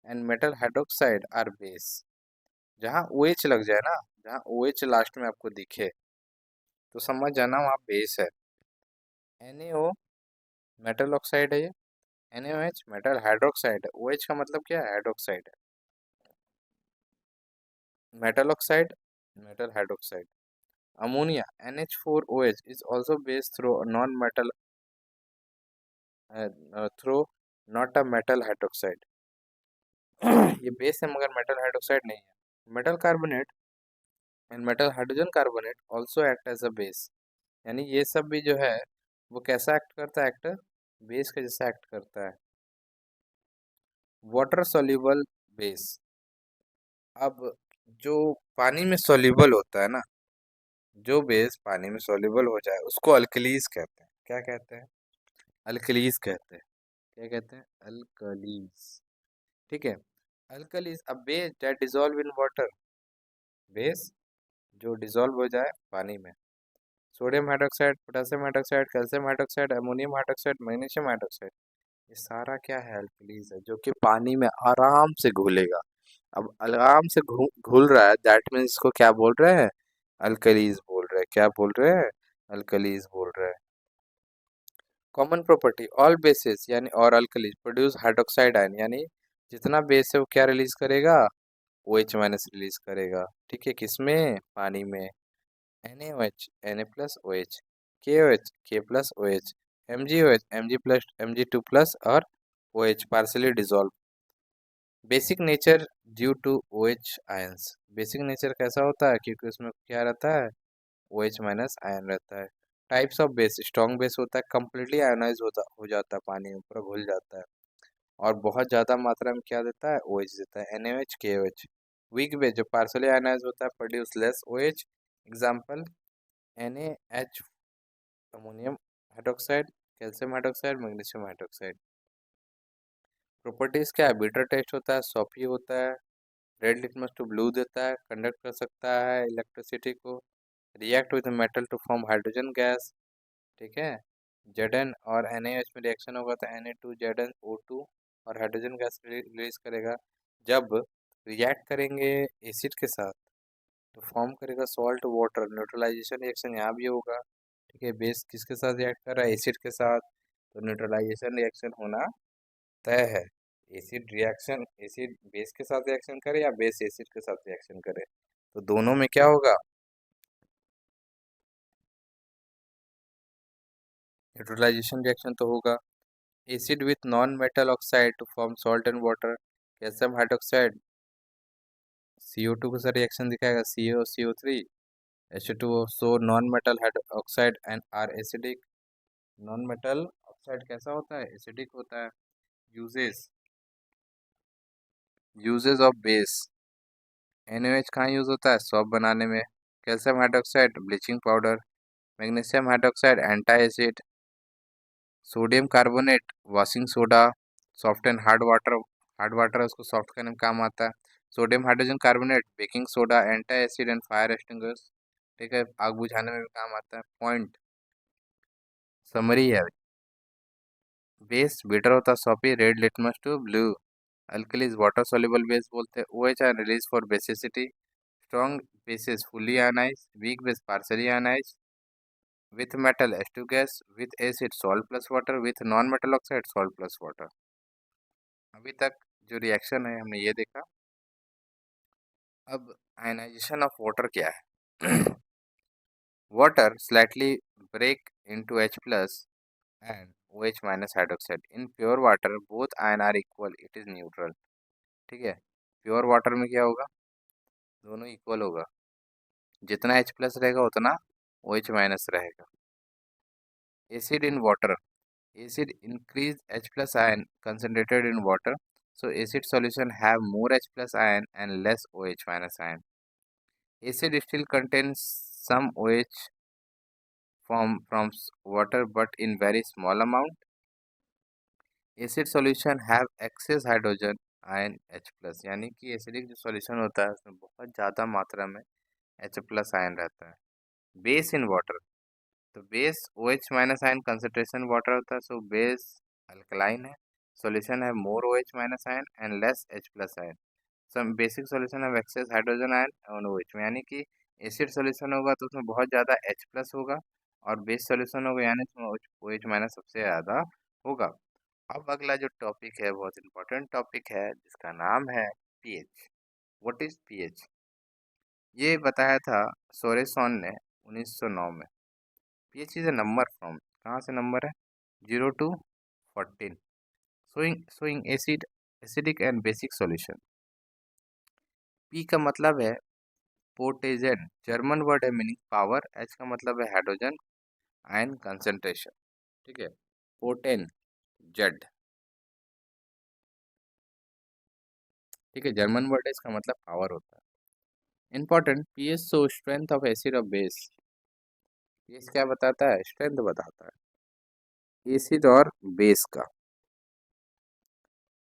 and metal hydroxide are base। जहाँ OH लग जाए ना, जहाँ OH लास्ट में आपको दिखे, तो समझ जाना वहाँ बेस है। NaO मेटल ऑक्साइड है ये, NaOH मेटल हाइड्रोक्साइड है। OH का मतलब क्या है? हाइड्रोक्साइड है। Metal oxide, metal hydroxide. Ammonia NH4OH is also base through a non-metal through not a metal hydroxide। ये बेस है मगर मेटल हाइड्रोक्साइड नहीं है। Metal carbonate and metal hydrogen carbonate also act as a base. यानी ये सब भी जो है वो कैसा एक्ट करता है? एक्टर बेस के जैसा एक्ट करता है। Water soluble base. अब जो पानी में सोल्यूबल होता है ना, जो बेस पानी में सोल्यूबल हो जाए उसको अल्कलीज कहते हैं। क्या कहते हैं? अल्कलीज कहते हैं। क्या कहते हैं? अल्कलीज। ठीक है, alkalis a base that dissolve in water. Base जो डिसॉल्व हो जाए पानी में। Sodium hydroxide, potassium hydroxide, calcium hydroxide, ammonium hydroxide, magnesium hydroxide, ये सारा क्या है? अल्कलीज है, जो कि पानी में आराम से घुलेगा। अब आराम से घुल रहा है, दैट मीन्स इसको क्या बोल रहे हैं? अल्कलीज बोल रहे हैं। क्या बोल रहे हैं? अल्कलीज बोल रहे हैं। कॉमन प्रॉपर्टी, ऑल बेसिस यानी और अल्कलीज प्रोड्यूस हाइड्रोक्साइड आयन, यानी जितना बेस है वो क्या रिलीज करेगा? OH माइनस रिलीज करेगा। ठीक है, किसमें? पानी में। NaOH Na plus OH, KOH K plus OH, MgOH Mg plus Mg2 plus और OH partially dissolve. Basic nature due to OH ions. Basic nature कैसा होता है? क्योंकि उसमें क्या रहता है? OH माइनस आयन रहता है। Types of base, strong base होता है, कम्प्लीटली आयोनाइज होता हो जाता है, पानी में पूरा घुल जाता है। और बहुत ज़्यादा मात्रा में क्या देता है? OH देता है, NaOH KOH। वीक बेस जो पार्सली आयोनाइज होता है, produce less OH। Example NaH, ammonium hydroxide, calcium hydroxide, magnesium hydroxide. Properties क्या है? बीटर टेस्ट होता है, सॉफी होता है, रेड लिटमस टू ब्लू देता है, कंडक्ट कर सकता है इलेक्ट्रिसिटी को, react with metal to form hydrogen gas. ठीक है, Zn और NaOH में रिएक्शन होगा तो Na2ZnO2 और हाइड्रोजन गैस रिलीज करेगा। जब रिएक्ट करेंगे एसिड के साथ तो फॉर्म करेगा सॉल्ट वाटर, न्यूट्रलाइजेशन रिएक्शन यहाँ भी होगा। ठीक है, बेस किसके साथ रिएक्ट कर रहा है? एसिड के साथ, तो न्यूट्रलाइजेशन रिएक्शन होना तय है। एसिड बेस के साथ रिएक्शन करे या बेस एसिड के साथ रिएक्शन करे, तो दोनों में क्या होगा? न्यूट्रलाइजेशन रिएक्शन तो होगा। Acid with non metal oxide to form salt and water, calcium hydroxide CO2 के साथ रिएक्शन दिखाएगा, CaCO3 H2O, so non metal oxide and are acidic. Non metal oxide कैसा होता है? एसिडिक होता है। Uses, uses of base. NaOH कहाँ यूज होता है? सॉप बनाने में। Calcium hydroxide bleaching powder, magnesium hydroxide anti acid, sodium carbonate washing soda, soft and hard water है उसको सॉफ्ट करने में काम आता है। Sodium hydrogen carbonate baking soda, anti acid and fire extinguisher. ठीक है, आग बुझाने में भी काम आता है। पॉइंट समरी है, बेस बीटर होता है soapy, red litmus to blue. Alkalis water soluble base बोलते हैं। OH ion release for basicity. Strong bases fully ionise, weak base partially ionise, with metal H2 gas, with acid salt plus water, with non metal oxide salt plus water. अभी तक जो रिएक्शन है हमने ये देखा। अब आयनाइजेशन ऑफ वाटर क्या है? Water slightly break into H plus and OH minus hydroxide. In pure water, both ion are equal. It is neutral. ठीक है, प्योर वाटर में क्या होगा? दोनों इक्वल होगा, जितना H प्लस रहेगा उतना OH माइनस रहेगा। Acid in water, acid increase H plus ion concentrated in water, so acid solution have more H plus ion and less OH minus ion. Acid still contains some OH from water but in very small amount. Acid solution have excess hydrogen ion H plus, यानी कि एसिडिक जो सॉल्यूशन होता है उसमें बहुत ज़्यादा मात्रा में H प्लस आयन रहता है। बेस इन वाटर, तो base OH minus ion concentration water होता है, सो बेस अल्कलाइन है, सॉल्यूशन है more OH minus ion and less H plus ion. Some basic solution है एक्सेस हाइड्रोजन आयन और OH में, यानी कि एसिड सॉल्यूशन होगा तो उसमें बहुत ज़्यादा H प्लस होगा और बेस सॉल्यूशन होगा यानी उसमें OH माइनस सबसे ज़्यादा होगा। अब अगला जो टॉपिक है बहुत इंपॉर्टेंट टॉपिक है जिसका नाम है पीएच। What is pH? ये बताया था सोरेसॉन ने 1909 में। PH is a number from, कहाँ से नंबर है? 0 to 14, showing acid acidic and basic solution. P का मतलब है पोटेजेंट, जर्मन वर्ड है मीनिंग पावर। एच का मतलब है हाइड्रोजन आयन कंसंट्रेशन, ठीक है। पोटेन जेड, ठीक है, जर्मन वर्ड है, इसका मतलब पावर होता है। Important, pH show strength of acid और बेस। पीएच क्या बताता है? स्ट्रेंथ बताता है एसिड और बेस का।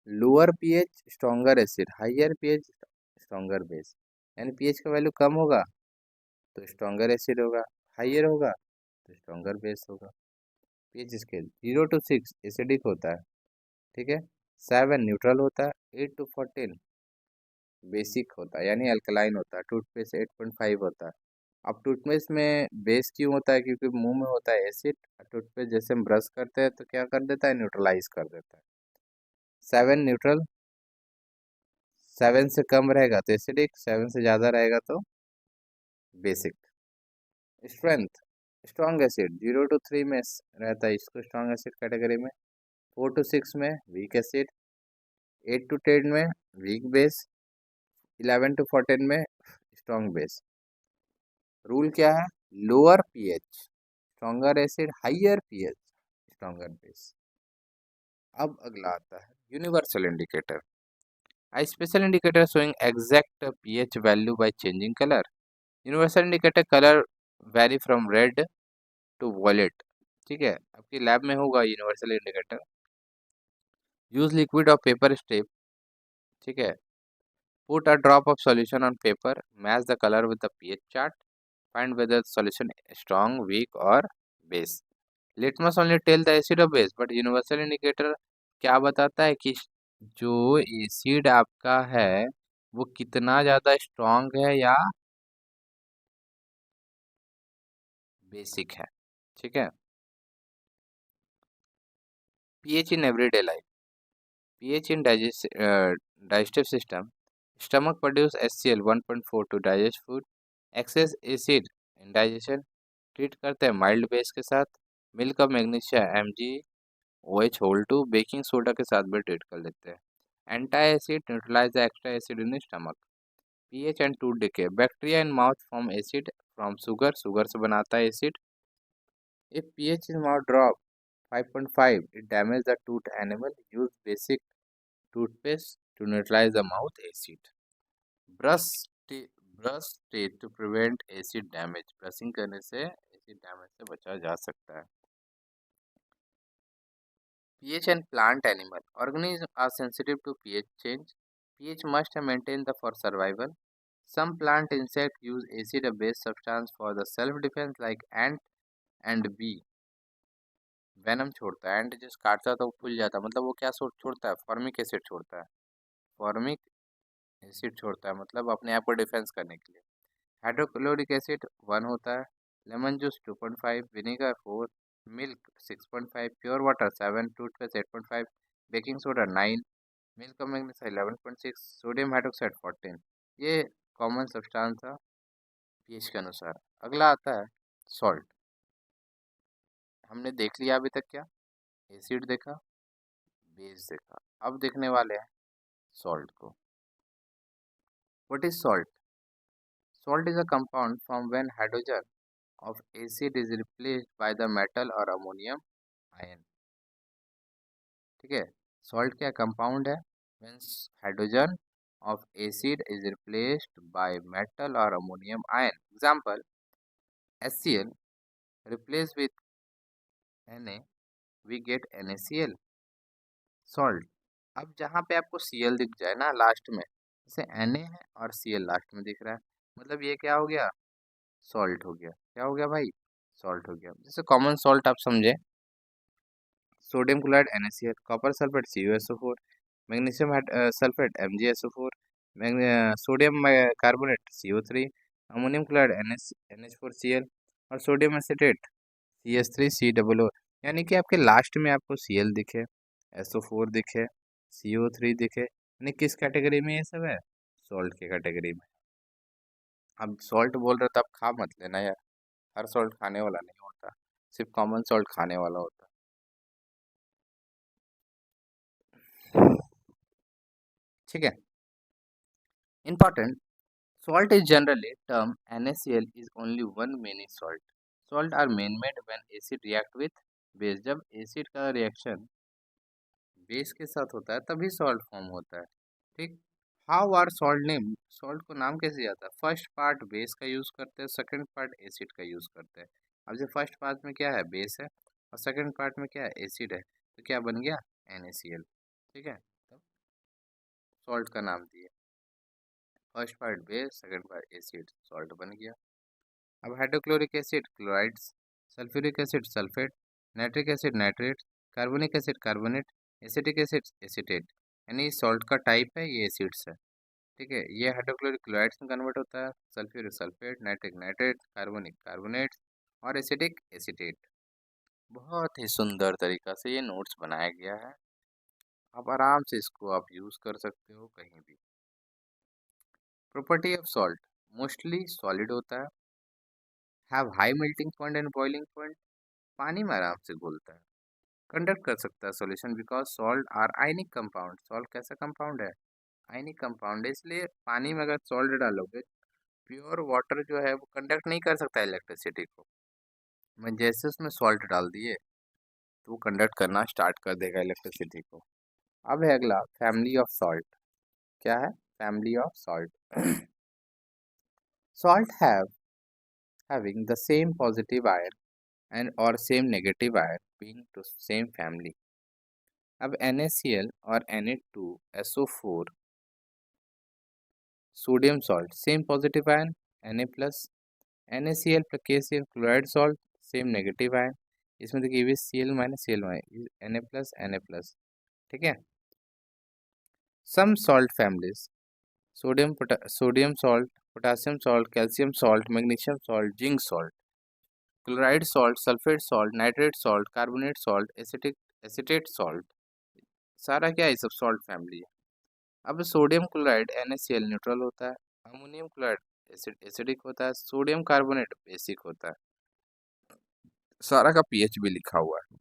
Lower pH stronger acid, higher pH stronger base, यानी पीएच का वैल्यू कम होगा तो स्ट्रॉन्गर एसिड होगा, हाइयर होगा तो स्ट्रॉन्गर बेस होगा। पीएच स्केल 0 to 6 एसिडिक होता है, ठीक है। 7 न्यूट्रल होता है, 8 to 14 बेसिक होता है यानी अल्कलाइन होता है। टूथपेस्ट 8.5 होता है। अब टूथपेस्ट में बेस क्यों होता है? क्योंकि मुंह में होता है एसिड, टूथपेस्ट जैसे हम ब्रश करते हैं तो क्या कर देता है? न्यूट्रलाइज कर देता है। 7 न्यूट्रल, 7 से कम रहेगा तो एसिडिक, 7 से ज़्यादा रहेगा तो basic. Strength, strong acid 0 to 3 में रहता है, इसको स्ट्रॉन्ग एसिड कैटेगरी में। 4 to 6 में वीक एसिड, 8 to 10 में वीक बेस, 11 to 14 में स्ट्रॉन्ग बेस। रूल क्या है? Lower pH stronger acid, higher pH stronger base. अब अगला आता है universal indicator. A special indicator showing exact pH value by changing color. Universal indicator color vary from red to violet, ठीक है। आपकी लैब में होगा यूनिवर्सल इंडिकेटर। यूज लिक्विड और पेपर स्ट्रिप, ठीक है। Put a drop of solution on paper, match the colour with the pH chart, find whether solution strong, weak और base. Litmus only tell the acid और बेस, बट यूनिवर्सल इंडिकेटर क्या बताता है कि जो एसिड आपका है वो कितना ज़्यादा स्ट्रॉन्ग है या बेसिक है, ठीक है। PH in everyday life, pH in digestive system, stomach produce HCl 1.4 to digest food, excess acid in digestion, treat करते हैं माइल्ड बेस के साथ। Milk of magnesia MgOH whole 2 baking soda के साथ भी ट्रीट कर लेते हैं। Anti acid neutralise the extra acid in stomach. PH and tooth decay, bacteria in mouth form acid from sugar, sugar से बनाता है acid. If pH in mouth drop 5.5 it damage the tooth enamel, use basic toothpaste to neutralize the mouth acid. brush brush teeth to prevent acid damage, brushing करने से एसिड डैमेज से बचा जा सकता है। pH and plant animal, organisms are sensitive to pH change, pH must maintain the for survival. Some plant insect use acid or base substance for the self defense like ant and bee। Venom छोड़ता है, एंट जिस काटता है तो वो फूल जाता है, मतलब वो क्या छोड़ता है? फॉर्मिक एसिड छोड़ता है, फॉर्मिक एसिड छोड़ता है मतलब अपने आप को डिफेंस करने के लिए। हाइड्रोक्लोरिक एसिड 1 होता है, lemon juice 2.5, vinegar 4, milk 6.5, pure water 7, toothpaste 8.5, baking soda 9, milk और मैग्नीशियम 11.6, सोडियम हाइड्रोक्साइड 14। ये कॉमन सब्सटेंस था पीएच के अनुसार। अगला आता है सॉल्ट। हमने देख लिया अभी तक क्या? एसिड देखा, बेस देखा, अब देखने वाले हैं सॉल्ट को। What is salt? Salt is a compound formed when hydrogen of acid is replaced by the metal or ammonium ion. ठीक है, सॉल्ट क्या कंपाउंड है? Means hydrogen of acid is replaced by metal और ammonium ion. Example HCl replace with Na, we get NaCl. Salt. अब जहाँ पे आपको Cl दिख जाए ना लास्ट में, जैसे Na है और Cl लास्ट में दिख रहा है, मतलब ये क्या हो गया? सॉल्ट हो गया. क्या हो गया भाई? सॉल्ट हो गया. जैसे कॉमन सॉल्ट आप समझे, sodium chloride NaCl, copper sulphate CuSO4, magnesium sulphate MgSO4, sodium carbonate CO3, ammonium chloride NH4Cl और सोडियम एसिटेट CH3COO. यानी कि आपके लास्ट में आपको Cl दिखे, SO4 दिखे, CO3 दिखे, यानी किस कैटेगरी में ये सब है? सॉल्ट की कैटेगरी में. अब सॉल्ट बोल रहे हो तो आप खा मत लेना यार, हर सॉल्ट खाने वाला नहीं होता, सिर्फ कॉमन सॉल्ट खाने वाला होता. ठीक है. Important. Salt is generally term NaCl is only one many salt. Salt are main made when acid react with base. जब एसिड का रिएक्शन बेस के साथ होता है तभी सॉल्ट फॉर्म होता है. ठीक. How are salt name? Salt को नाम कैसे जाता है? फर्स्ट पार्ट बेस का यूज करते हैं, सेकंड पार्ट एसिड का यूज करते हैं. अब जो फर्स्ट पार्ट में क्या है? बेस है, और सेकंड पार्ट में क्या है? एसिड है, तो क्या बन गया? NaCl. ठीक है, तब सॉल्ट का नाम दिए. First part base, second part acid, salt बन गया. अब hydrochloric acid chlorides, sulphuric acid sulphate, nitric acid nitrate, carbonic acid carbonate, acetic acid acetate. यानी सॉल्ट का टाइप है, ये एसिड्स है. ठीक है, ये हाइड्रोक्लोरिक क्लोराइड्स में कन्वर्ट होता है, sulphuric sulphate, nitric nitrate, carbonic carbonate और एसिटिक एसिटेट. बहुत ही सुंदर तरीका से ये नोट्स बनाया गया है, आप आराम से इसको आप यूज़ कर सकते हो कहीं भी. Property of salt, mostly solid होता है, have high melting point and boiling point, पानी में आराम से घुलता है, कंडक्ट कर सकता है solution because salt are ionic compound. Salt कैसा कंपाउंड है? आयनिक कंपाउंड है, इसलिए पानी में अगर सॉल्ट डालोगे, प्योर वाटर जो है वो कंडक्ट नहीं कर सकता इलेक्ट्रिसिटी को. मैं जैसे उसमें सॉल्ट डाल दिए तो वो कंडक्ट करना स्टार्ट कर देगा इलेक्ट्रिसिटी को. अब है अगला फैमिली ऑफ सॉल्ट. क्या है? Family of salt. Salt having the same positive ion and or same negative ion being to same family. अब NaCl और Na2SO4 sodium salt same positive ion Na plus, NaCl plus KCl chloride salt same negative ion. इसमें देखिए भी Cl minus Cl minus Na plus. ठीक है. Some salt families, sodium salt, potassium salt, calcium salt, magnesium salt, zinc salt, chloride salt, sulphate salt, nitrate salt, carbonate salt, acetate salt, सारा क्या है? सब सॉल्ट फैमिली है. अब सोडियम क्लोराइड NaCl न्यूट्रल होता है, अमोनियम क्लोराइड एसिडिक होता है, सोडियम कार्बोनेट बेसिक होता है. सारा का पीएच भी लिखा हुआ है.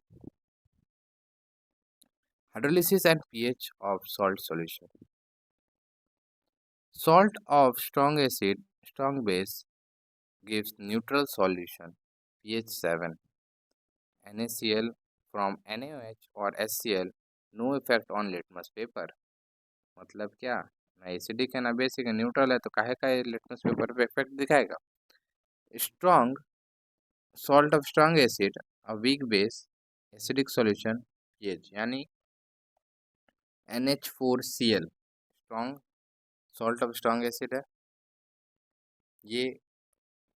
Hydrolysis and pH of salt solution. Salt of strong acid strong base gives neutral solution pH 7. NaCl from NaOH or HCl no effect on litmus paper. मतलब क्या? ना एसिडिक है ना बेसिक है, न्यूट्रल है, तो काहे का लिटमस पेपर पे इफेक्ट दिखाएगा? Strong salt of strong acid a weak base acidic solution pH, यानी NH4Cl strong salt of strong acid है, ये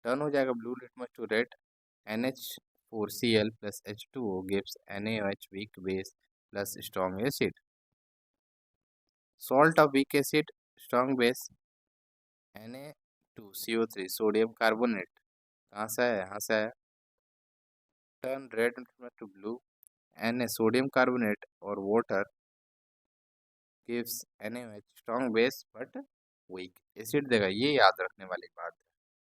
टर्न हो जाएगा blue litmus to red. NH4Cl plus H2O gives NaOH weak base plus strong acid. Salt of weak acid strong base Na2CO3 sodium carbonate कहाँ से है? यहाँ से है. Turn red to blue. Na sodium carbonate और water gives NaOH strong base but weak acid देगा. ये याद रखने वाली बात है.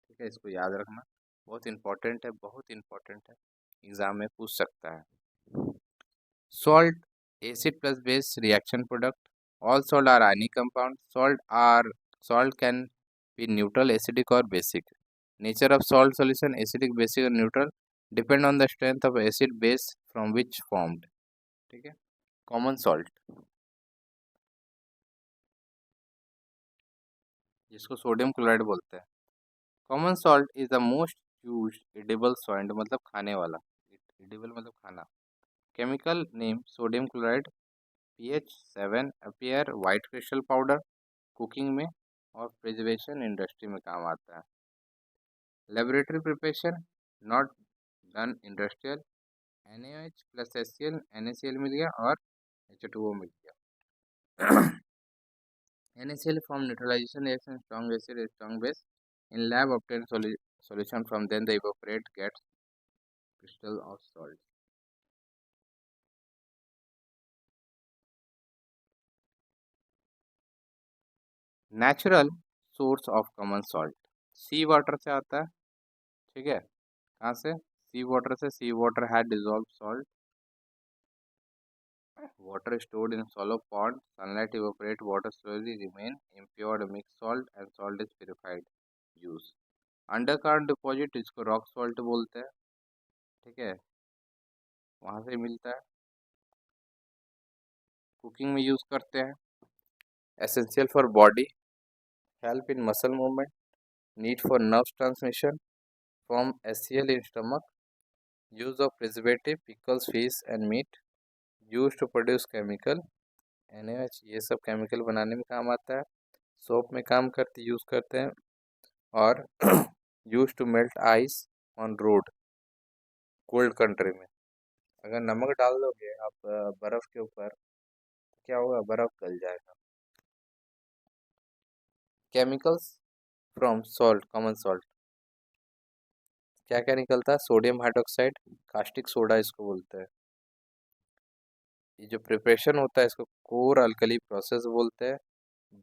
ठीक है, इसको याद रखना बहुत इंपॉर्टेंट है, बहुत इंपॉर्टेंट है, एग्जाम में पूछ सकता है. Salt, acid plus base reaction product. All salt are ionic compound. Salt can फिर न्यूट्रल, एसिडिक और basic. Nature of salt solution acidic, basic और neutral depend on the strength of acid base from which formed. ठीक है। कॉमन सॉल्ट, जिसको सोडियम क्लोराइड बोलते हैं। Common salt is the most used edible salt, मतलब खाने वाला। एडिबल मतलब खाना। Chemical name sodium chloride, pH 7, appear white crystal powder, cooking में और प्रिजर्वेशन इंडस्ट्री में काम आता है। Laboratory preparation not done industrial. NaOH plus HCl, NaCl मिल गया और H2O मिल गया। NaCl from neutralization reaction strong acid strong base. In lab obtain solution from then the evaporate gets crystal of salt. Natural source of common salt sea water से आता है। ठीक है। कहाँ से? सी वाटर से। Sea water had dissolve salt, water stored in shallow pond, sunlight evaporate, water slowly remain impure, mixed salt and salt is purified use। Undercurrent deposit, इसको रॉक सॉल्ट बोलते हैं। ठीक है, वहां से मिलता है। कुकिंग में यूज करते हैं। Essential for body, help in muscle movement, need for nerve transmission, form HCl in stomach, use of preservative, pickles, fish and meat, use to produce chemical. NaOH ये सब केमिकल बनाने में काम आता है। सोप में काम करते यूज करते हैं। और use to melt ice on road, cold country में। अगर नमक डाल दोगे आप बर्फ के ऊपर, तो क्या होगा? बर्फ गल जाएगा। Chemicals from salt, common salt, क्या क्या निकलता है? सोडियम हाइड्रोक्साइड, कास्टिक सोडा इसको बोलते हैं। ये जो प्रिपरेशन होता है इसको कोर अल्कली प्रोसेस बोलते हैं।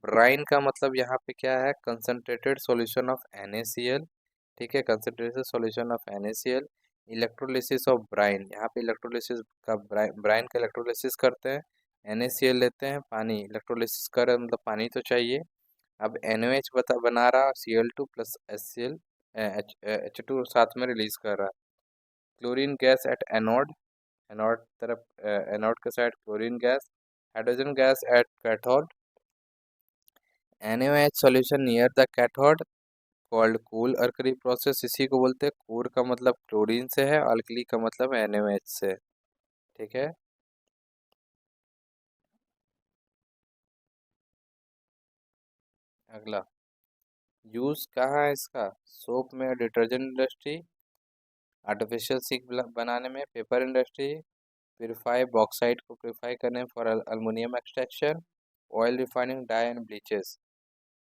ब्राइन का मतलब यहाँ पे क्या है? Concentrated solution of NaCl। ठीक है, concentrated solution of NaCl। Electrolysis of Bryan, यहाँ पे इलेक्ट्रोलिसिस का ब्राइन का इलेक्ट्रोलिसिस करते हैं। NaCl लेते हैं, पानी इलेक्ट्रोलिसिस कर, मतलब पानी तो चाहिए। अब NaOH बना रहा, Cl2 प्लस HCl, H2 साथ में रिलीज कर रहा। Chlorine gas at anode, anode तरफ, एनोड के side chlorine gas. Hydrogen gas at cathode. NaOH solution near the cathode called cool alkali process, इसी को बोलते हैं। कूल का मतलब क्लोरीन से है, अल्कली का मतलब NaOH से। ठीक है। अगला यूज कहाँ है इसका? सोप में, डिटर्जेंट इंडस्ट्री, आर्टिफिशियल सिल्क बनाने में, पेपर इंडस्ट्री, प्योरीफाई बॉक्साइट को प्योरीफाई करने for aluminium extraction, oil refining, dye and bleaches.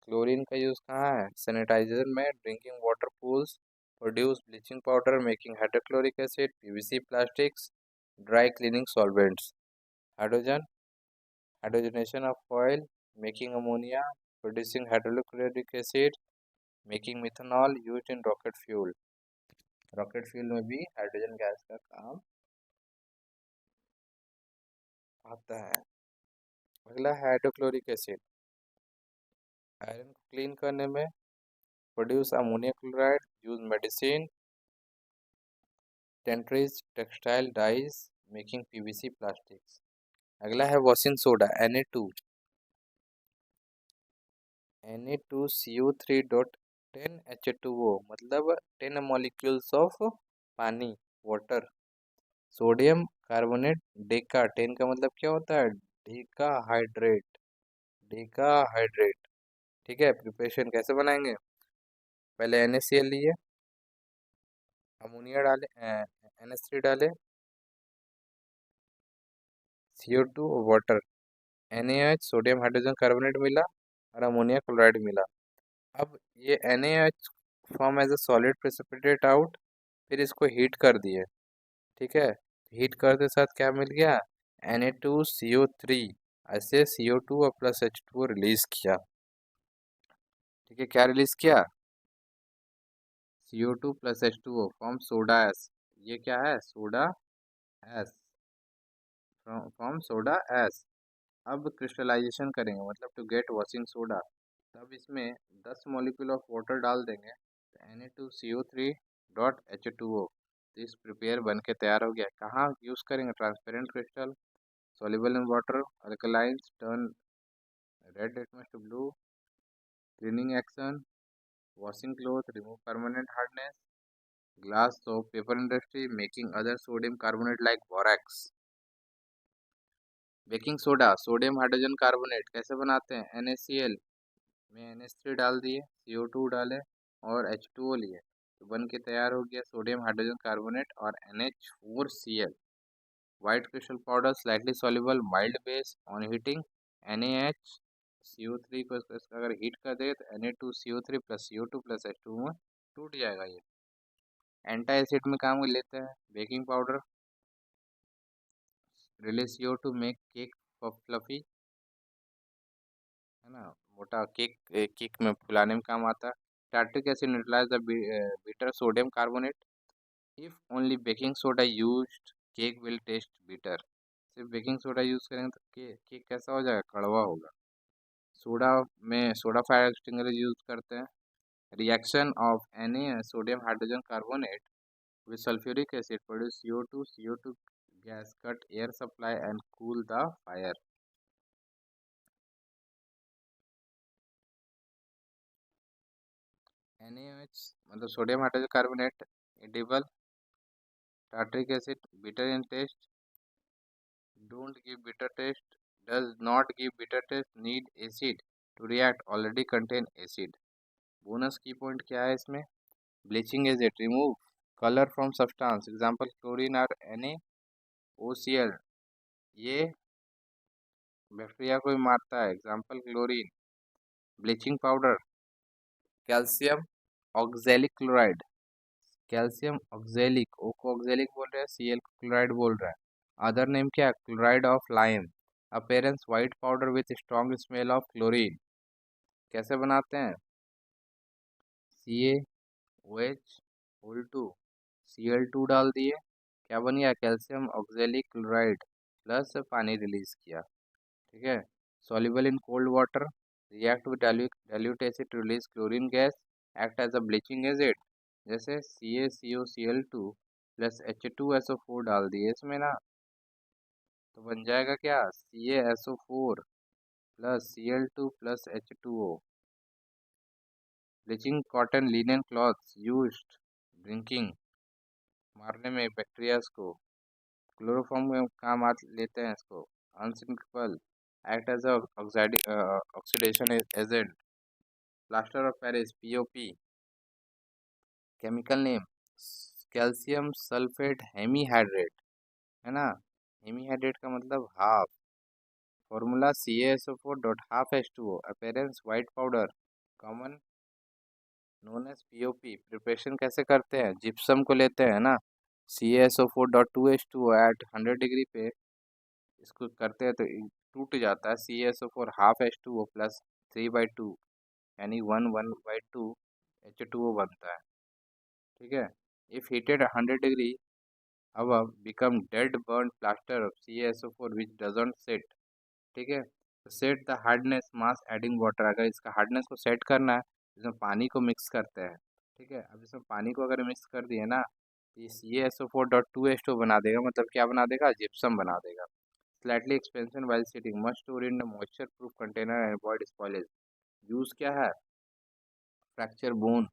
Chlorine का यूज़ कहाँ है? सैनिटाइजर में, drinking water pools, produce bleaching powder, making hydrochloric acid, PVC plastics, dry cleaning solvents. Hydrogen, hydrogenation of oil, making ammonia, producing hydrochloric acid, making methanol, used in rocket fuel. Rocket fuel में भी हाइड्रोजन गैस का काम आता है। अगला हाइड्रोक्लोरिक एसिड, आयरन को क्लीन करने में, produce ammonia chloride, use medicine, tanneries, textile dyes, making PVC plastics. अगला है वॉशिंग सोडा, Na2CO3.10H2O, मतलब 10 मॉलिक्यूल्स ऑफ पानी, वाटर। सोडियम कार्बोनेट, डेका, 10 का मतलब क्या होता है? Decahydrate, decahydrate. ठीक है। प्रिपरेशन कैसे बनाएंगे? पहले NaCl लिए, अमोनिया डाले, NH3 डाले, CO2 water, NaOH sodium hydrogen carbonate मिला और अमोनिया क्लोराइड मिला। अब ये NaOH form as a solid precipitate out, फिर इसको हीट कर दिए। ठीक है। हीट करते साथ क्या मिल गया? Na2CO3, ऐसे CO2 और प्लस H2O रिलीज किया। ठीक है, क्या रिलीज किया? CO2 plus H2O form soda S. ये क्या है? Soda S, form soda S. अब क्रिस्टलाइजेशन करेंगे, मतलब टू गेट वॉशिंग सोडा। तब इसमें 10 मॉलिक्यूल ऑफ वाटर डाल देंगे तो Na2CO3 डॉट H2O, तो इस प्रिपेयर बन के तैयार हो गया। कहाँ यूज़ करेंगे? Transparent crystal, soluble in water, alkalines turn red litmus to blue, cleaning action, washing clothes, remove permanent hardness, glass, soap, paper industry, making other sodium carbonate like borax। Baking soda, sodium hydrogen carbonate कैसे बनाते हैं? NaCl में NH3 डाल दिए, CO2 डाले और H2O लिए, तो बन के तैयार हो गया सोडियम हाइड्रोजन कार्बोनेट और NH4Cl। White crystal powder slightly soluble mild base on heating, NaHCO3 को अगर हीट कर दे तो Na2CO3 plus CO2 plus H2O में टूट जाएगा ये। एंटा एसिड में काम लेते हैं। Baking powder release CO2 make cake fluffy, है ना, मोटा केक, केक में फुलाने में काम आता है। Tartaric acid neutralise the bitter sodium carbonate, if only baking soda used cake will taste bitter. सिर्फ बेकिंग सोडा यूज करेंगे तो केक कैसा हो जाएगा? कड़वा होगा। सोडा में सोडा फायर एक्सटिंग्विशर यूज करते हैं। Reaction of Na sodium hydrogen carbonate with sulfuric acid produce CO2, CO2 gas cut air supply and cool the fire। NaOH मतलब sodium hydrogen carbonate edible, tartaric acid bitter in taste, don't give bitter taste, does not give bitter taste, need acid to react, already contain acid। Bonus की पॉइंट क्या है इसमें? Bleaching agent remove colour from substance, example chlorine और NaOCl, ये बैक्टीरिया को भी मारता है, example chlorine. Bleaching powder calcium oxalic chloride, calcium oxalic, O को ऑक्जेलिक बोल रहे हैं, Cl को क्लोराइड बोल रहा है। अदर नेम क्या? Chloride of lime. Appearance white powder with strong smell of chlorine. कैसे बनाते हैं? CaOH होल टू Cl2 डाल दिए, क्या बन गया? कैल्शियम ऑक्जेलिक क्लोराइड प्लस पानी रिलीज किया। ठीक है। Soluble in cold water, react with dilute acid to release chlorine gas, act as a bleaching agent. जैसे CaCOCl2 प्लस H2SO4 डाल दिए इसमें ना, तो बन जाएगा क्या? CaSO4 plus Cl2 plus H2O। Bleaching cotton linen clothes used drinking, मारने में बैक्टीरियाज को। क्लोरोफॉर्म में काम लेते हैं इसको। Unsinkable, act as oxidation agent. Plaster of Paris POP, chemical name calcium sulphate hemihydrate, है ना। हेमीहाइड्रेट का मतलब half. Formula CaSO4 dot half H2O। Appearance white powder, common known as POP। Preparation कैसे करते हैं? जिप्सम को लेते हैं ना, CaSO4 dot 2H2O eight 100 degree पे इसको करते हैं तो टूट जाता है। CaSO4 हाफ H2O प्लस 3/2 यानी 1/2 H2O बनता है। ठीक है। If heated 100 degree above become dead burnt plaster of CaSO4 which doesn't set। ठीक है। तो set the hardness mass adding water, अगर इसका हार्डनेस को सेट करना है इसमें पानी को मिक्स करते हैं। ठीक है। अब इसमें पानी को अगर मिक्स कर दिए ना, तो ये CaSO4.2H2 बना देगा, मतलब क्या बना देगा? जिप्सम बना देगा। Slightly expansion while setting, must store in moisture proof container and avoid spoilage. Use क्या है? फ्रैक्चर बोन,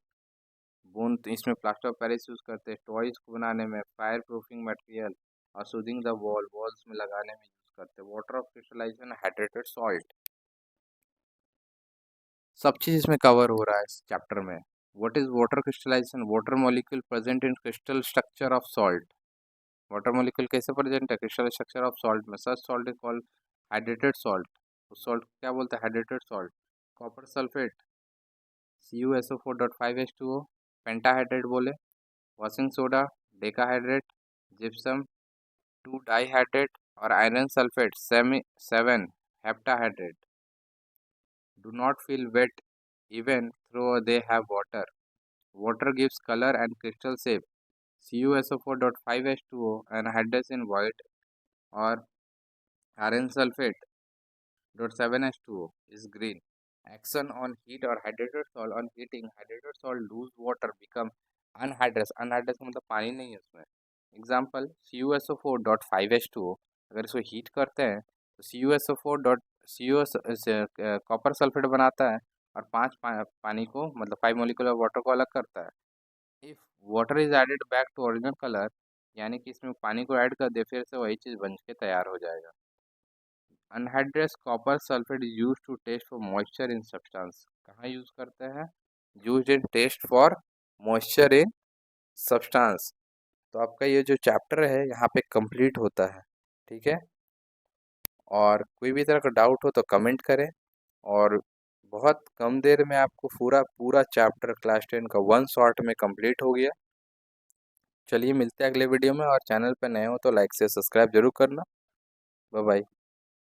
तो इसमें प्लास्टर ऑफ पेरिस यूज़ करते हैं। टॉयज को बनाने में, फायर प्रूफिंग मटेरियल और सूदिंग द वॉल्स में लगाने में यूज़ करते हैं। Water of crystallisation hydrated salt, सब चीज़ इसमें कवर हो रहा है इस चैप्टर में। What is water crystallization? Water molecule present in crystal structure of salt. Water molecule कैसे प्रेजेंट है? क्रिस्टल स्ट्रक्चर ऑफ सॉल्ट में। Such salt is called hydrated salt. उस सॉल्ट को क्या बोलते हैं? Hydrated salt. Copper sulphate CuSO4.5H2O, pentahydrate बोले। Washing soda decahydrate, gypsum 2 dihydrate और iron sulphate 7 heptahydrate. Do not feel wet even though they have water. Water gives color and crystal shape. CuSO4.5H2O anhydrous in white or iron sulfate .7H2O is green. Action on heat और hydrated salt on heating, hydrated salt lose water become anhydrous, anhydrous मतलब पानी नहीं है उसमें। एग्जाम्पल CuSO4 डॉट 5H2O, अगर इसको हीट करते हैं तो CuSO4 dot CuS copper sulphate बनाता है और पानी को मतलब 5 मोलिकुलर वाटर को अलग करता है। If water is added back to original colour, यानी कि इसमें पानी को ऐड कर दे फिर से वही चीज़ बन के तैयार हो जाएगा। Anhydrous copper sulphate is use to test for moisture in substance, कहाँ यूज करते हैं? Use in test for moisture in substance. तो आपका ये जो चैप्टर है यहाँ पे कंप्लीट होता है। ठीक है, और कोई भी तरह का डाउट हो तो कमेंट करें। और बहुत कम देर में आपको पूरा पूरा चैप्टर क्लास 10 का वन शॉट में कंप्लीट हो गया। चलिए मिलते हैं अगले वीडियो में, और चैनल पर नए हो तो लाइक से सब्सक्राइब जरूर करना। Bye bye.